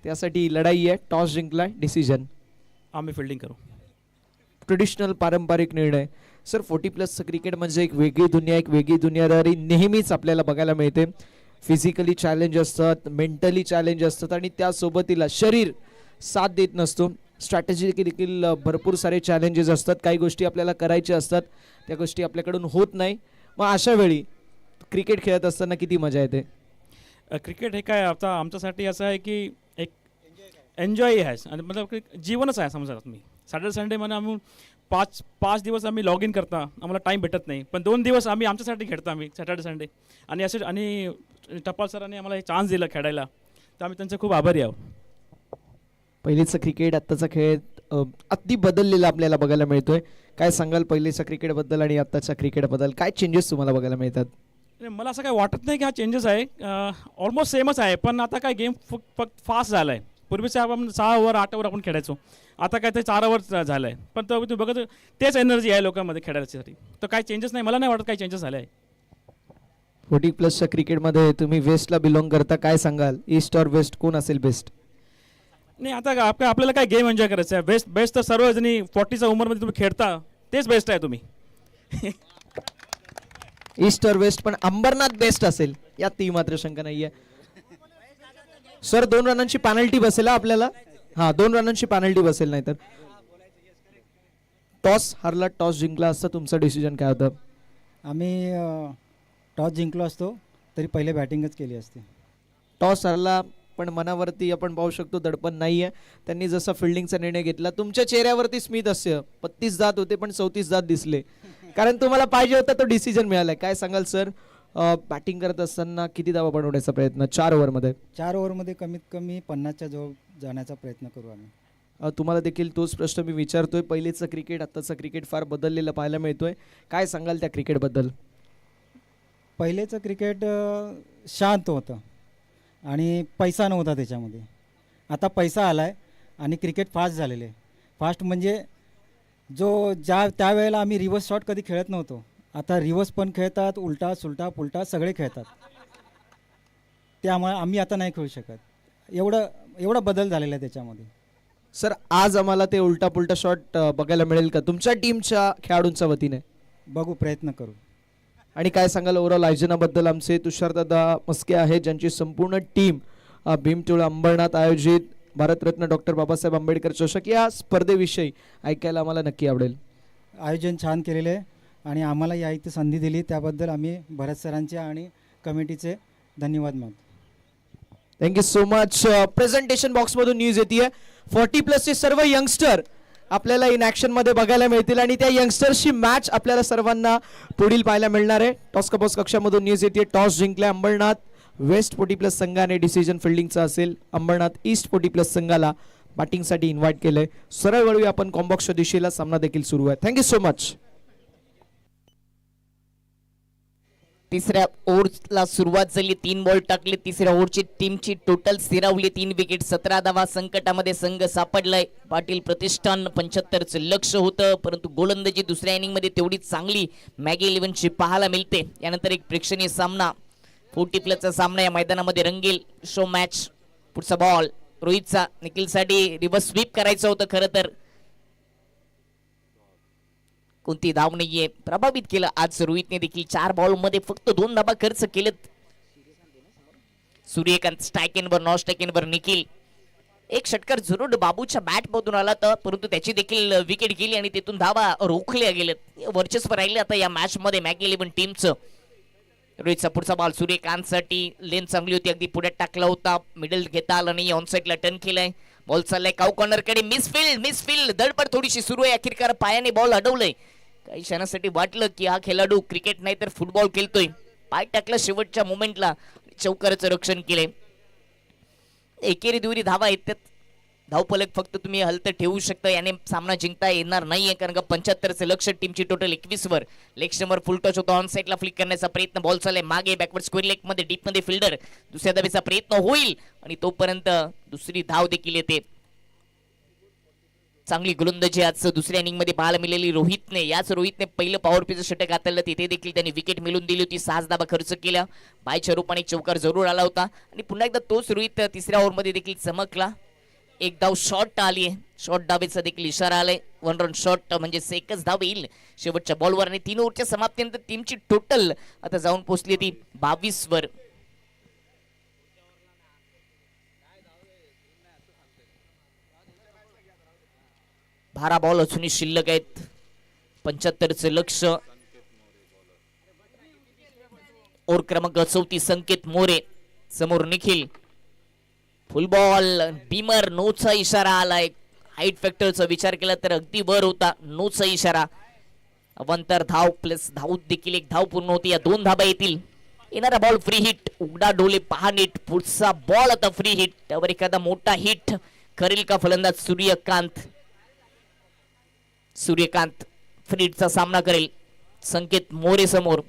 त्यासाठी लढाई आहे. टॉस जिंकलाय डिसिजन आम्ही फिल्डिंग करू. ट्रेडिशनल पारंपरिक निर्णय. सर 40+ क्रिकेट म्हणजे एक वेगळी दुनिया, एक वेगळी दुनियादारी नेहमीच आपल्याला बघायला मिळते. फिजिकली चॅलेंज असतात, मेंटली चॅलेंज असतात आणि त्यासोबतीला शरीर साथ देत नसतो. स्ट्रॅटेजी देखील भरपूर सारे चॅलेंजेस असतात. काही गोष्टी आपल्याला करायच्या असतात, त्या गोष्टी आपल्याकडून होत नाही. मग अशा वेळी क्रिकेट खेळत असताना किती मजा येते. क्रिकेट हे काय आता आमच्यासाठी असं आहे की एक एन्जॉय आहे आणि मतलब जीवनच आहे समजा. तुम्ही सॅटर्डे संडे म्हणून आम्ही पाच दिवस आम्ही लॉग इन करता, आम्हाला टाईम भेटत नाही. पण 2 दिवस आम्ही आमच्यासाठी खेळतो आम्ही सॅटर्डे संडे. आणि असे आणि टपाल सरांनी आम्हाला हे चान्स दिला खेळायला तर आम्ही त्यांचे खूप आभारी आहोत. पहिलीचं क्रिकेट आत्ताचा खेळ अगदी बदललेला आपल्याला बघायला मिळतोय. काय सांगाल पहिलेच्या क्रिकेटबद्दल आणि आत्ताच्या क्रिकेटबद्दल काय चेंजेस तुम्हाला बघायला मिळतात. मला असं काय वाटत नाही की हा चेंजेस आहे. ऑलमोस्ट सेमच आहे. पण आता काय गेम फक्त फास्ट झाला आहे. पूर्वीच्या आपण 6 ओव्हर 8 ओव्हर आपण खेळायचो. आता काय ते 4 ओव्हर झालं आहे. पण तो तुम्ही बघत तेच एनर्जी आहे लोकांमध्ये खेळायसाठी. तर काय चेंजेस नाही. मला नाही वाटत काही चेंजेस झाले आहे. 40+च्या क्रिकेटमध्ये तुम्ही वेस्टला बिलॉंग करता. काय सांगाल ईस्ट और वेस्ट कोण असेल बेस्ट. नाही आता आपल्याला काय गेम एन्जॉय करायचं आहे. बेस्ट तर सर्वजणी 40च्या उमरमध्ये तुम्ही खेळता तेच बेस्ट आहे तुम्ही. ईस्ट और वेस्ट पण अंबरनाथ बेस्ट असेल यात ती मात्र शंका नाहीये. सर 2 रनांची पॅनल्टी बसेल आपल्याला. 2 रनांची पॅनल्टी बसेल. नाही तर टॉस हरला टॉस जिंकला असता तुमचं डिसिजन काय होतं. आम्ही टॉस जिंकलो असतो तरी पहिले बॅटिंगच केली असती. टॉस हरला पण मनावरती आपण पाहू शकतो दडपण नाहीये. त्यांनी जसा फिल्डिंगचा निर्णय घेतला तुमच्या चेहऱ्यावरती स्मित हास्य. 32 दात होते पण 34 दात दिसले कारण तुम्हाला पाहिजे होता तो डिसिजन मिळालाय. काय सांगाल सर बॅटिंग करत असताना किती धावा बनवण्याचा प्रयत्न 4 ओव्हरमध्ये. 4 ओव्हरमध्ये कमीत कमी 50च्या जवळ जाण्याचा प्रयत्न करू आम्ही. तुम्हाला देखील तोच प्रश्न मी विचारतोय. पहिलेचं क्रिकेट आत्ताचं क्रिकेट फार बदललेलं पाहायला मिळतोय. काय सांगाल त्या क्रिकेटबद्दल. पहिलेचं क्रिकेट शांत होतं आणि पैसा नव्हता त्याच्यामध्ये. आता पैसा आला आहे आणि क्रिकेट फास्ट झालेले. फास्ट म्हणजे त्यावेळेला आम्ही रिव्हर्स शॉट कधी खेळत नव्हतो. आता रिव्हर्स पण खेळतात, उलटा सुलटा पुलटा सगळे खेळतात. त्यामुळे आम्ही आता नाही खेळू शकत. एवढा बदल झालेला आहे त्याच्यामध्ये. सर आज आम्हाला ते उलटा पुलटा शॉट बघायला मिळेल का तुमच्या टीमच्या खेळाडूंच्या वतीने. बघू प्रयत्न करू. आणि काय सांगाल ओव्हरऑल आयोजनाबद्दल. आमचे तुषारदादा मस्के आहेत ज्यांची संपूर्ण टीम भीमटोळ अंबरनाथ आयोजित भारतरत्न डॉक्टर बाबासाहेब आंबेडकर चषक या स्पर्धेविषयी ऐकायला आम्हाला नक्की आवडेल. आयोजन छान केलेले आहे आणि आम्हाला या इथे संधी दिली त्याबद्दल आम्ही भरत सरांचे आणि कमिटीचे धन्यवाद मानतो. Thank you so much. प्रेझेंटेशन बॉक्समधून न्यूज येते 40+चे सर्व यंगस्टर आपल्याला इन ॲक्शन मध्ये बघायला मिळतील आणि त्या यंगस्टर्सची मॅच आपल्याला सर्वांना पुढील पाहायला मिळणार आहे. टॉस कपोस कक्षामधून न्यूज येते टॉस जिंकल्या अंबरनाथ वेस्ट 40+ संघाने. डिसिजन फिल्डिंगचा असेल. अंबरनाथ ईस्ट 40+ संघाला बॅटिंगसाठी इन्व्हाइट केलंय. सरळ वळूया आपण कॉम्बॉक्सच्या दिशेला. सामना देखील सुरू आहे. Thank you so much. तिसऱ्या ओव्हरला सुरुवात झाली, 3 बॉल टाकले. तिसऱ्या ओव्हरची टीमची टोटल स्थिरावली 3 विकेट. 17 धावा. संकटामध्ये संघ सापडलाय. पाटील प्रतिष्ठान 75चं लक्ष होतं, परंतु गोलंदाजी दुसऱ्या इनिंग मध्ये तेवढी चांगली मॅगी 11 ची पाहायला मिळते. यानंतर एक प्रेक्षणीय सामना 40 प्लसचा सामना या मैदानामध्ये रंगेल. Show match. पुढचा बॉल रोहितचा. निखिलसाठी रिव्हर्स स्वीप करायचं होतं खरं तर, कोणती धाव नाहीये. प्रभावित केलं आज रोहितने देखील. 4 बॉल मध्ये फक्त 2 धाबा खर्च केलेत. सूर्यकांत स्ट्रायकेनवर, नॉन स्ट्रायकेनवर निखिल. एक षटकार जरूर बाबूच्या बॅट मधून आला तर, परंतु त्याची देखील विकेट गेली आणि तिथून धावा रोखल्या गेलेत. वर्चस्व राहिले आता या मॅच मध्ये मॅगी 11 टीमचं. रोहितचा पुढचा बॉल सूर्यकांतसाठी. लेन चांगली होती, अगदी पुढे टाकला होता. मिडल घेता आला नाही. ऑन साइडला टर्न केलाय. बॉल चाललाय काउ कॉर्नर कडे. मिसफील्ड. धडपड थोडीशी सुरू आहे. अखेरकार पायाने बॉल अडवलंय. काही क्षणासाठी वाटलं की हा खेळाडू क्रिकेट नाही तर फुटबॉल खेळतोय. पाय टाकला शेवटच्या मोमेंटला. चौकाराचं रक्षण केले. एकेरी दुहेरी धावा येतात. धावफलक फक्त तुम्ही हलतं ठेवू शकता. याने सामना जिंकता येणार नाहीये, कारण का 75चं लक्ष. टीमची टोटल 21 वर. लेग स्टंपवर फुल टच होतो. ऑन साइडला फ्लिक करण्याचा प्रयत्न. बॉल चाललाय मागे. बॅकवर्ड स्क्वेअर लेग मध्ये डीप मध्ये फिल्डर. दुसऱ्या धावेचा प्रयत्न होईल आणि तोपर्यंत दुसरी धाव देखील येते. चांगली गोलंदाजी आज दुसऱ्या इनिंग मध्ये पाहायला मिळाली रोहितने. याच रोहितने पहिलं पॉवर प्लेचं षटक हाताळलं. तिथे देखील त्यांनी विकेट मिळवून दिली होती. 6 धाबा खर्च केल्या. बायच्या रूपाने चौकार जरूर आला होता आणि पुन्हा एकदा तोच रोहित तिसऱ्या ओव्हर मध्ये देखील चमकला. एक धाव शॉर्ट आली आहे. शॉर्ट धावेचा देखील इशारा आलाय. 1 रन शॉर्ट म्हणजे एकच धाव येईल शेवटच्या बॉलवर. आणि 3 ओव्हरच्या समाप्तीनंतर टीमची टोटल आता जाऊन पोहोचली ती 22 वर. बारा बॉल अजूनही शिल्लक आहेत. 75चं लक्ष. ओव्हर क्रमांक 34 संकेत मोरे. समोर निखिल. Full ball. बीमर. नोचा इशारा आलाय. हाईट फॅक्टरचा विचार केला तर अगदी वर होता. नोचा इशारा. अवंतर धाव प्लस धाव देखील एक धाव पूर्ण होती. या 2 धाबा येतील. येणारा बॉल फ्री हिट. उघडा डोले पहा नीट. पुढचा बॉल आता फ्री हिट. त्यावर एखादा मोठा हिट करेल का फलंदाज सूर्यकांत फ्री हिटचा सामना करेल. संकेत मोरे समोर.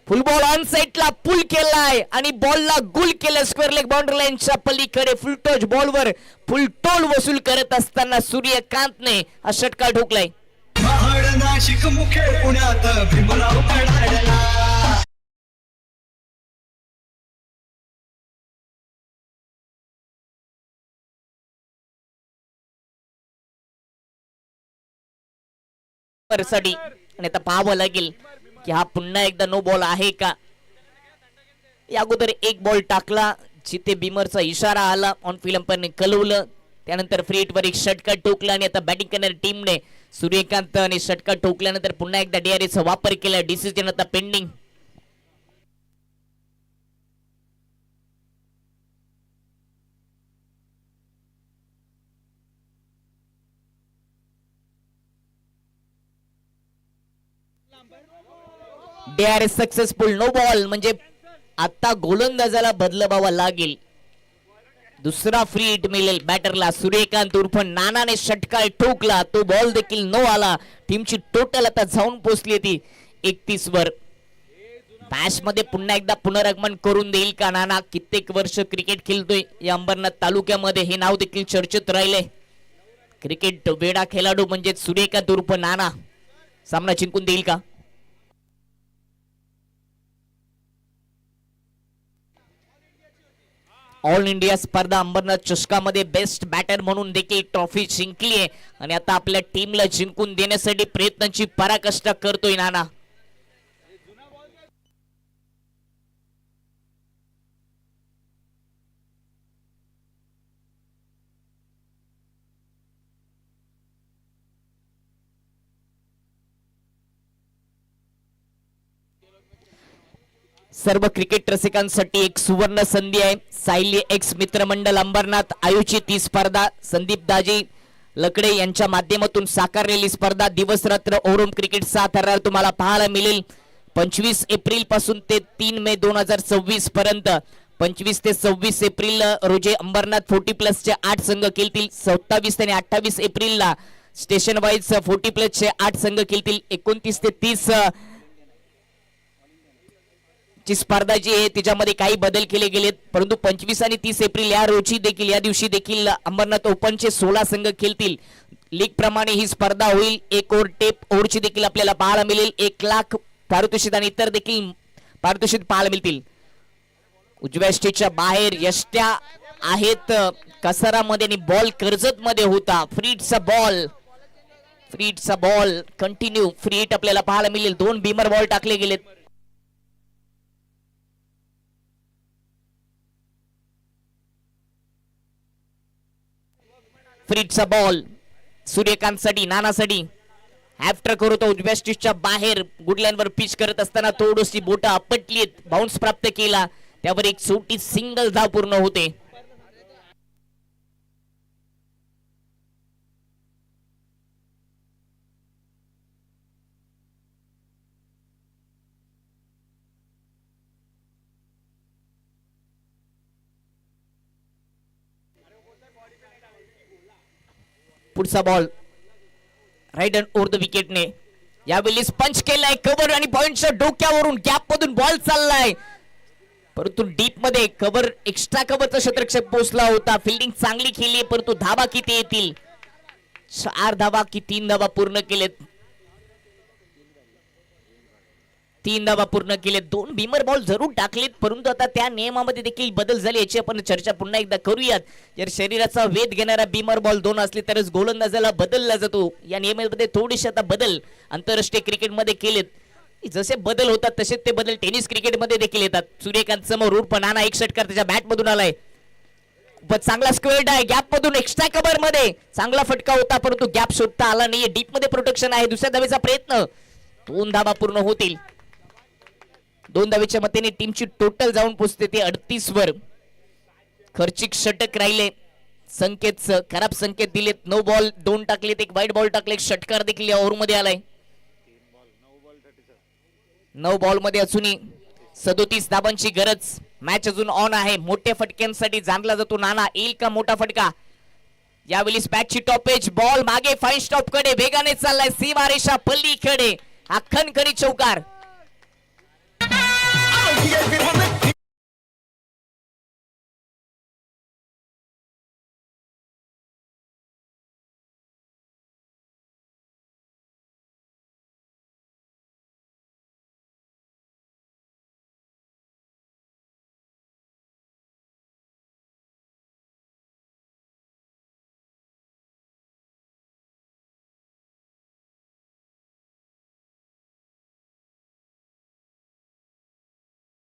फुल बॉल ऑन साइडला पुल केलाय आणि बॉलला गुल केलं. स्क्वेअर लेग बाउंड्री लाईनच्या पलीकडे फुल टच बॉलवर फुल टोल वसूल करत असताना सूर्यकांतने हा षटकार ठोकलाय. नाशिक मुखेड पुण्यात भीमराव कडाडला. साठी आणि आता पाहावं लागेल की हा पुन्हा एकदा नो बॉल आहे का. या अगोदर एक बॉल टाकला जिथे बीमरचा इशारा आला. ऑन फील्ड अंपायरने कळवलं. त्यानंतर फ्री हिट वर एक षटकार ठोकला आणि आता बॅटिंग करणाऱ्या टीमने सूर्यकांत आणि षटकार ठोकल्यानंतर पुन्हा एकदा डीआरएचा वापर केला. डिसिजन आता pending. DRS successful. No ball म्हणजे आता गोलंदाजाला बदलावा लागेल. दुसरा फ्री हिट मिळेल बॅटरला. सूर्यकांत उर्फ नानाने षटकार ठोकला. तो बॉल देखील नो आला. टीमची टोटल आता जाऊन पोहोचली ती 31 वर. मॅच मध्ये पुन्हा एकदा पुनरागमन करून देईल का नाना. कित्येक वर्ष क्रिकेट खेळतोय या अंबरनाथ तालुक्यामध्ये. हे नाव देखील चर्चेत राहिले. क्रिकेट वेडा खेळाडू म्हणजे सूर्यकांत उर्फ नाना सामना जिंकून देईल का. ऑल इंडिया स्पर्धा अंबरनाथ चषकामध्ये बेस्ट बॅटर म्हणून देखील ट्रॉफी जिंकली आहे आणि आता आपल्या टीमला जिंकून देण्यासाठी प्रयत्नांची पराकाष्ठा करतोय नाना. सर्व क्रिकेट रसिकांसाठी एक सुवर्ण संधी आहे. सायली एक्स मित्रमंडळ अंबरनाथ आयोजित ही स्पर्धा संदीप दाजी लकडे यांच्या माध्यमातून साकारलेली स्पर्धा. दिवस रात्र ओरम क्रिकेट 7 थरार तुम्हाला पाहायला मिळेल. 25 एप्रिल पासून ते 3 मे 2026 पर्यंत. 25 ते 26 एप्रिल रोजी अंबरनाथ 40 प्लसचे 8 संघ खेळतील. 27 आणि 28 एप्रिलला स्टेशन वाईज 40 प्लसचे 8 संघ खेळतील. 29 ते 30 ची स्पर्धा जी आहे त्याच्यामध्ये काही बदल केले गेलेत, परंतु 25 आणि 30 एप्रिल या रोजी देखील या दिवशी देखील अंबरनाथ ओपनचे 16 संघ खेळतील. लीग प्रमाणे ही स्पर्धा होईल. एक ओव्हर टेप ओव्हरची देखील आपल्याला पाहायला मिळेल. 1 लाख पारितोषिक आणि इतर देखील पारितोषिक पाहायला मिळतील. उजव्या स्टेजच्या बाहेर यष्ट्या आहेत कसारामध्ये आणि बॉल कर्जत मध्ये होता. फ्रीडचा बॉल कंटिन्यू फ्री हिट आपल्याला पाहायला मिळेल. 2 बीमर बॉल टाकले गेलेत. फ्रीडचा बॉल सूर्यकांतसाठी, नानासाठी हॅफ्टर करतो उजव्या स्टिचच्या बाहेर. गुड लाईन वर पिच करत असताना थोडीशी बोट आपटलीत, बाउन्स प्राप्त केला, त्यावर एक छोटी सिंगल धाव पूर्ण होते. पुढचा ball right hand over the विकेटने यावेळी पंच केलाय. कव्हर आणि पॉइंटच्या डोक्यावरून गॅप मधून बॉल चाललाय, परंतु डीप मध्ये कव्हर एक्स्ट्रा कव्हरचा क्षेत्ररक्षक पोहोचला होता. फिल्डिंग चांगली केली, परंतु धावा किती येतील? 4 धावा की 3 धावा पूर्ण केलेत. 3 धावा पूर्ण केले. 2 बीमर बॉल जरूर टाकलेत, परंतु आता त्या नियमामध्ये देखील बदल झाले, याची आपण चर्चा पुन्हा एकदा करूयात. जर शरीराचा वेध घेणारा बीमर बॉल 2 असले तरच गोलंदाजाला बदलला जातो. या नियमामध्ये थोडेसे आता बदल आंतरराष्ट्रीय क्रिकेटमध्ये केलेत. जसे बदल होतात तसेच ते बदल टेनिस क्रिकेटमध्ये देखील येतात. सूर्यकांत समोर उर्फ नाना, एक षटकार त्याच्या बॅट मधून आलाय. खूपच चांगला स्क्वेअर्ड आहे, गॅप मधून एक्स्ट्रा कव्हर मध्ये चांगला फटका होता, परंतु गॅप शोधता आला नाहीये. डीप मध्ये प्रोटेक्शन आहे. दुसऱ्या धावेचा प्रयत्न. 2 धावा पूर्ण होतील. 2 धावेच्या मतेने टीमची टोटल जाऊन पोहोचते ते 38 वर. खर्चिक षटक राहिले. संकेत खराब संकेत दिलेत. 9 बॉल 2 टाकलेत, 1 वाईट बॉल टाकले, एक षटकार देखील या ओव्हर मध्ये आलाय. 9 बॉल मध्ये अजूनही 37 धाबांची गरज. मॅच अजून ऑन आहे. मोठ्या फटक्यांसाठी जाणला जातो नाना. येईल का मोठा फटका? यावेळी बॅटची टॉपेज. बॉल मागे फाईन स्टॉप कडे वेगाने चाललाय. सीमारेषा पल्लीकडे हा खणखणी चौकार.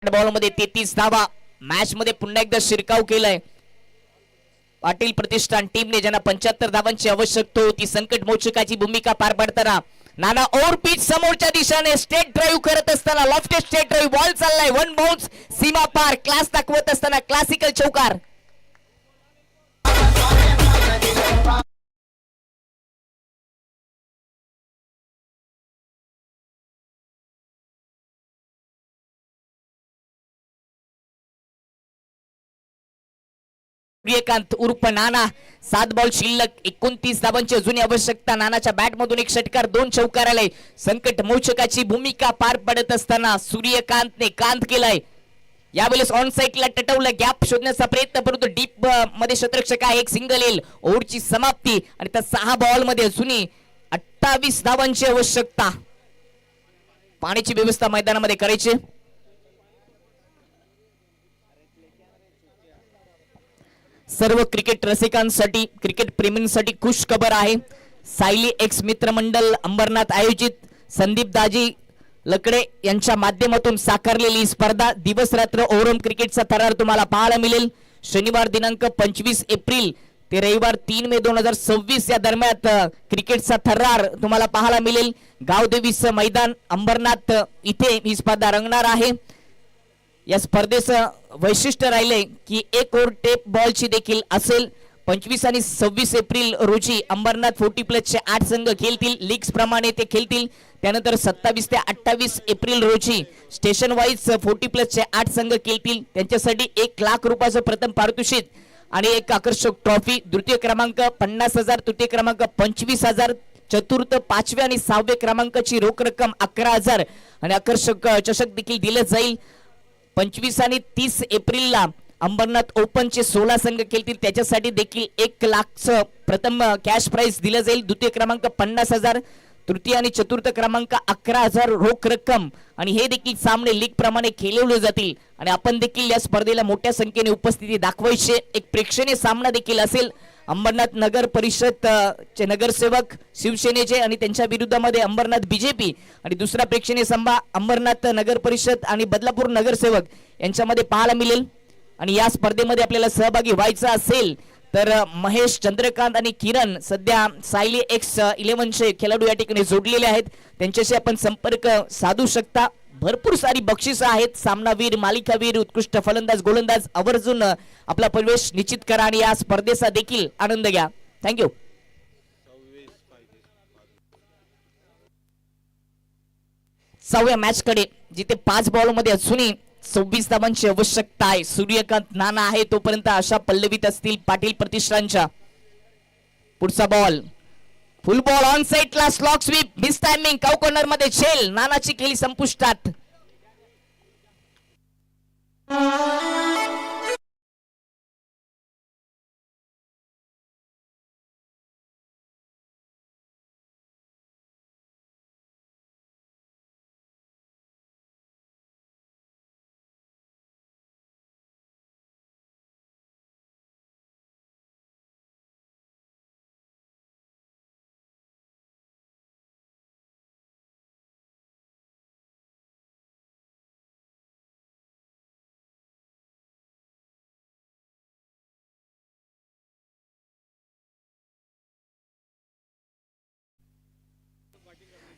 बॉल मध्ये 33 धावा. मॅच मध्ये पुन्हा एकदा शिरकाव केलाय पाटील प्रतिष्ठान टीमने, ज्यांना 75 धावांची आवश्यकता होती. संकट मोचकाची भूमिका पार पाडताना नाना ओव्हर पिच समोरच्या दिशेने स्टेट ड्राईव्ह करत असताना लॉफ्ट स्टेट ड्राईव्ह बॉल चाललाय. 1 बाउन्स सीमा पार. क्लास दाखवत असताना क्लासिकल चौकार. सूर्यकांत उर्फ नाना 7 बॉल शिल्लक, 29 धावांची अजून आवश्यकता. नानाच्या बॅट मधून एक षटकार, 2 चौकार आले. संकट मोचकाची भूमिका पार पडत असताना सूर्यकांतने कांत केलाय. यावेळेस ऑन साइडला टटवलं, गॅप शोधण्याचा प्रयत्न, परंतु डीप मध्ये क्षेत्ररक्षक आहे. एक सिंगल येईल. ओव्हरची समाप्ती आणि त्या 6 बॉल मध्ये अजूनही 28 धावांची आवश्यकता. पाण्याची व्यवस्था मैदानामध्ये करायची. सर्व क्रिकेट रसिकांसाठी, क्रिकेट प्रेमींसाठी खुश खबर आहे. सायली एक्स मित्र मंडळ अंबरनाथ आयोजित संदीप दाजी लकडे यांच्या माध्यमातून साकारलेली स्पर्धा दिवस रात्र ओव्हरऑल क्रिकेटचा थरार तुम्हाला पाहायला मिळेल. शनिवार दिनांक 25 एप्रिल ते रविवार 3 मे 2026 या दरम्यान क्रिकेटचा थरार तुम्हाला पाहायला मिळेल. गावदेवीचं मैदान अंबरनाथ इथे ही स्पर्धा रंगणार आहे. या स्पर्धेचं वैशिष्ट्य राहिले की 1 ओव्हर टेप बॉलची देखील असेल. 25 आणि 26 एप्रिल रोजी अंबरनाथ 40+ चे 8 संघ खेळतील. लीग्स प्रमाणे ते खेळतील. त्यानंतर 27 ते 28 एप्रिल रोजी स्टेशन वाईज 40+ चे 8 संघ खेळतील. त्यांच्यासाठी 1 लाख रुपयाचं प्रथम पारितोषिक आणि एक आकर्षक ट्रॉफी. द्वितीय क्रमांक 50,000, तृतीय क्रमांक 25,000, चतुर्थ, 5वे आणि 6वे क्रमांकाची रोख रक्कम 11,000 आणि आकर्षक चषक देखील दिले जाईल. 25 आणि 30 एप्रिलला अंबरनाथ ओपनचे 16 संघ खेळतील, त्याच्यासाठी देखील 1 लाखचं प्रथम कॅश प्राइज दिलं जाईल. द्वितीय क्रमांक 50,000, तृतीय आणि चतुर्थ क्रमांक 11,000 रोख रक्कम. आणि हे देखील सामने लीग प्रमाणे खेळवले जातील आणि आपण देखील या स्पर्धेला मोठ्या संख्येने उपस्थिती दाखवायचे. एक प्रेक्षणीय सामना देखील असेल. अंबरनाथ नगर परिषद चे नगरसेवक शिवसेनेचे आणि त्यांच्या विरुद्धामध्ये अंबरनाथ बीजेपी, आणि दुसरा प्रेक्षणीय सामना अंबरनाथ नगर परिषद आणि बदलापूर नगरसेवक यांच्यामध्ये पाहायला मिळेल. आणि या स्पर्धेमध्ये आपल्याला सहभागी व्हायचं असेल तर महेश, चंद्रकांत आणि किरण सध्या सायली X11चे खेळाडू या ठिकाणी जोडलेले आहेत, त्यांच्याशी आपण संपर्क साधू शकता. भरपूर सारी बक्षिसं आहेत. सामनावीर, मालिकावीर, उत्कृष्ट फलंदाज, गोलंदाज आवर्जून आपला प्रवेश निश्चित करा आणि या स्पर्धेचा देखील आनंद घ्या. थँक्यू. सहाव्या मॅच कडे, जिथे 5 बॉल मध्ये अजूनही 26 धावांची आवश्यकता आहे. सूर्यकांत नाना आहे तोपर्यंत आशा पल्लवीत असतील पाटील प्रतिष्ठानच्या. पुढचा बॉल, फुल बॉल ऑन साइडला, slog sweep, miss timing, cow corner मध्ये झेल. नानाची खेळी संपुष्टात.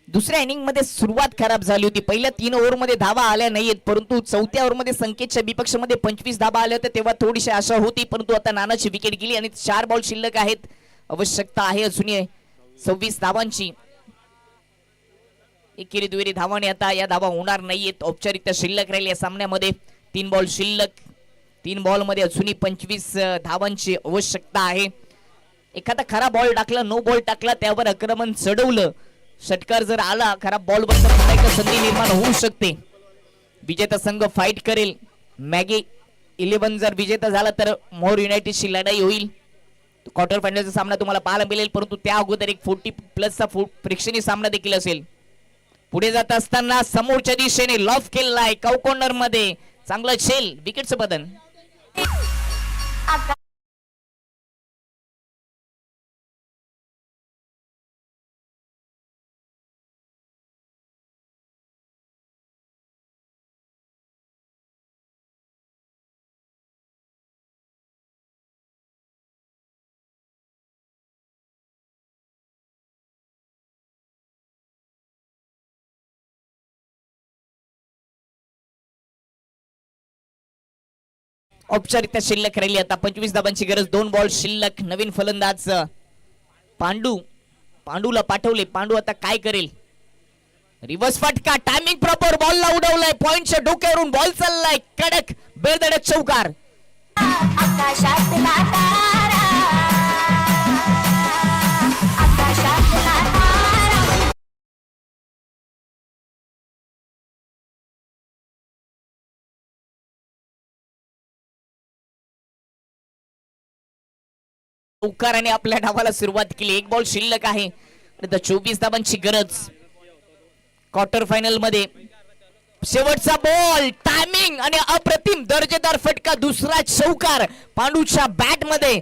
दुसऱ्या इनिंग मध्ये सुरुवात खराब झाली होती. पहिल्या 3 ओव्हर मध्ये धावा आल्या नाहीयेत, परंतु चौथ्या ओव्हर मध्ये संकेतच्या विपक्षामध्ये 25 धावा आल्या होत्या, तेव्हा थोडीशी आशा होती. परंतु आता नानाची विकेट गेली आणि 4 बॉल शिल्लक आहेत. आवश्यकता आहे अजूनही 26 धावांची. एकेरी दुहेरी धावाने आता या धावा होणार नाहीयेत. औपचारिकता शिल्लक राहील या सामन्यामध्ये. 3 बॉल शिल्लक. 3 बॉल मध्ये अजूनही 25 धावांची आवश्यकता आहे. एखादा खरा बॉल टाकला, नो बॉल टाकला, त्यावर आक्रमण चढवलं, षटकार जर आला, खराब बॉल बद्दल पुन्हा एकदा संधी निर्माण होऊ शकते. विजेता संघ फाईट करेल. मॅगी 11 जर विजेता झाला तर मोर युनायटेडची लढाई होईल. क्वार्टर फायनलचा सामना तुम्हाला पाहायला मिळेल, परंतु त्या अगोदर एक 40+ प्रेक्षणीय सामना देखील असेल. पुढे जात असताना समोरच्या दिशेने लॉफ केलाय काउ कॉर्नर मध्ये, चांगलं झेल, विकेटचं बदन. औपचारिकता शिल्लक राहिली. आता 25 धावांची गरज. 2 बॉल शिल्लक. नवीन फलंदाज पांडूला पाठवले. पांडू आता काय करेल? रिव्हर्स फटका, टायमिंग प्रॉपर, बॉलला उडवलाय, पॉइंटच्या डोक्यावरून बॉल चाललाय, कडक बेधडक चौकार. चौकाराने आपल्या डावाला सुरुवात केली. 1 बॉल शिल्लक आहे. 24 धावांची गरज. क्वार्टर फायनल मध्ये शेवटचा बॉल, टायमिंग आणि अप्रतिम दर्जेदार फटका. दुसरा चौकार पांडूच्या बॅट मध्ये.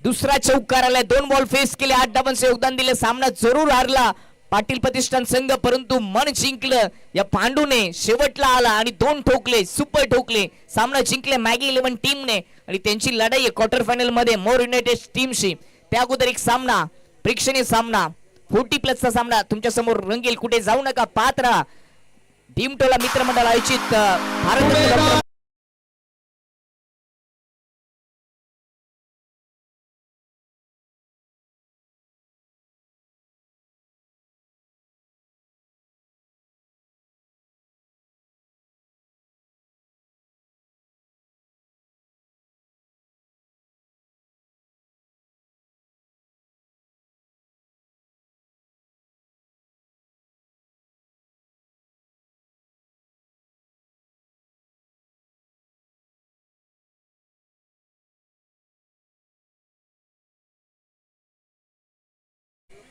दुसरा चौकार आलाय. 2 बॉल फेस केले, 8 धावांचे योगदान दिले. सामना जरूर हारला पाटील प्रतिष्ठान संघ, परंतु मन जिंकलं या पांडूने. शेवटला आला आणि 2 ठोकले, सुपर ठोकले. सामना जिंकले मॅगी 11 टीमने आणि त्यांची लढाई आहे क्वार्टर फायनल मध्ये मोर युनायटेड टीमशी. त्या अगोदर एक सामना, प्रेक्षणीय सामना, 40+ सामना तुमच्या समोर रंगेल. कुठे जाऊ नका, पाहत राहा. भीमटोला मित्रमंडळ आयोजित भारत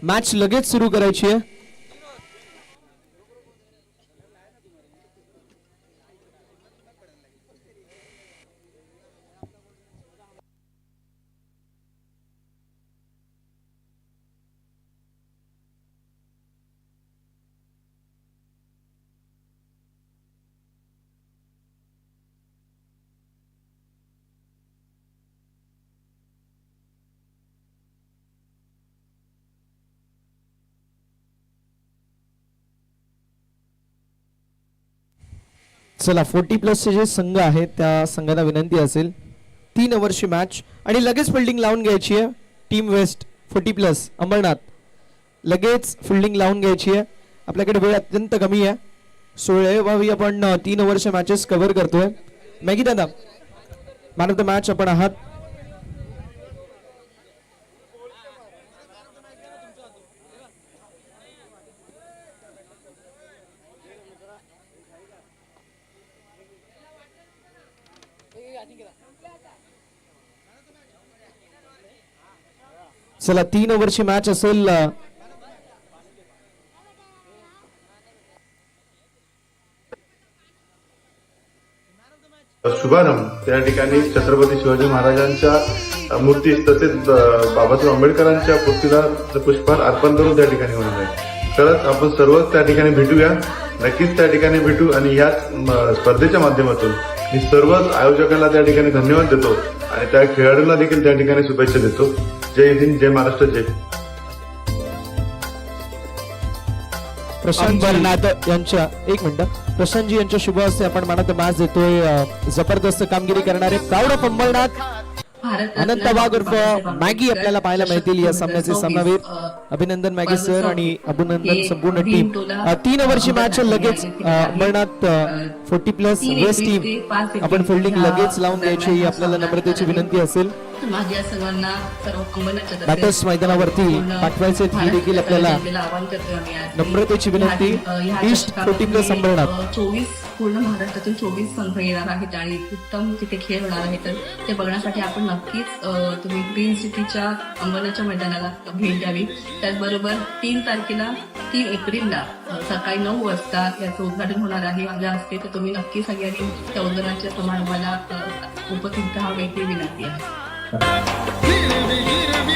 मॅच लगेच सुरू करायची आहे. चला 40+ चे जे संघ आहेत त्या संघाला विनंती असेल 3 ओव्हरची मॅच आणि लगेच फिल्डिंग लावून घ्यायची आहे. टीम वेस्ट 40+ अंबरनाथ लगेच फिल्डिंग लावून घ्यायची आहे. आपल्याकडे वेळ अत्यंत कमी आहे. 16 आपण 3 ओव्हरच्या मॅचेस कव्हर करतोय. मॅगी दादा मॅन ऑफ द मॅच आपण आहात. चला 3 ओव्हरची मॅच असेल. शुभारंभ त्या ठिकाणी छत्रपती शिवाजी महाराजांच्या मूर्तीस तसेच बाबासाहेब आंबेडकरांच्या मूर्तीला पुष्पहार अर्पण करून त्या ठिकाणी होणार आहे. खरंच आपण सर्वच त्या ठिकाणी भेटूया. नक्कीच त्या ठिकाणी भेटू आणि या स्पर्धेच्या माध्यमातून मी सर्वच आयोजकांना त्या ठिकाणी धन्यवाद देतो आणि त्या खेळाडूंना देखील त्या ठिकाणी शुभेच्छा देतो. जय हिंद, जय महाराष्ट्र, जय. प्रशांत यांच्या एक मिनिट प्रशांतजी यांच्या शुभ हस्ते आपण मॅन ऑफ द मॅच देतोय. जबरदस्त कामगिरी करणारे प्राऊड ऑफ अंबरनाथ अनंत वाघ उर्फ मॅगी आपल्याला पाहायला मिळतील या सामन्याचे सामनावीर. अभिनंदन मॅगी सर आणि अभिनंदन संपूर्ण टीम. 3 ओव्हरची मॅच लगेच अंबरनाथ 40+ वेस्ट टीम आपण फिल्डिंग लगेच लावून द्यायची ही आपल्याला नम्रतेची विनंती असेल. माझ्या सर्वांना सर्व कंपन्यांच्या तर्फे बॅटर्स मैदानावरती पाठवायचे ही देखील आपल्याला आवाहन करतोय आम्ही आज. नम्रतेची विनंती. ईस्ट 40+ अंबरनाथ 24 पूर्ण महाराष्ट्रातून 24 संघ येणार आहेत आणि उत्तम तिथे खेळ होणार आहे. तर ते बघण्यासाठी आपण नक्कीच तुम्ही ग्रीन सिटीच्या अंबरनाथच्या मैदानाला भेट द्यावी. त्याचबरोबर 3 तारखेला 3 एप्रिलला सकाळी 9 वाजता याचं उद्घाटन होणार आहे माझ्या हस्ते. तर तुम्ही नक्की सगळ्यांनी त्या उद्घाटनाच्या समारंभाला उपस्थित राहावे ही विनंती आहे. गिरवी गिरवी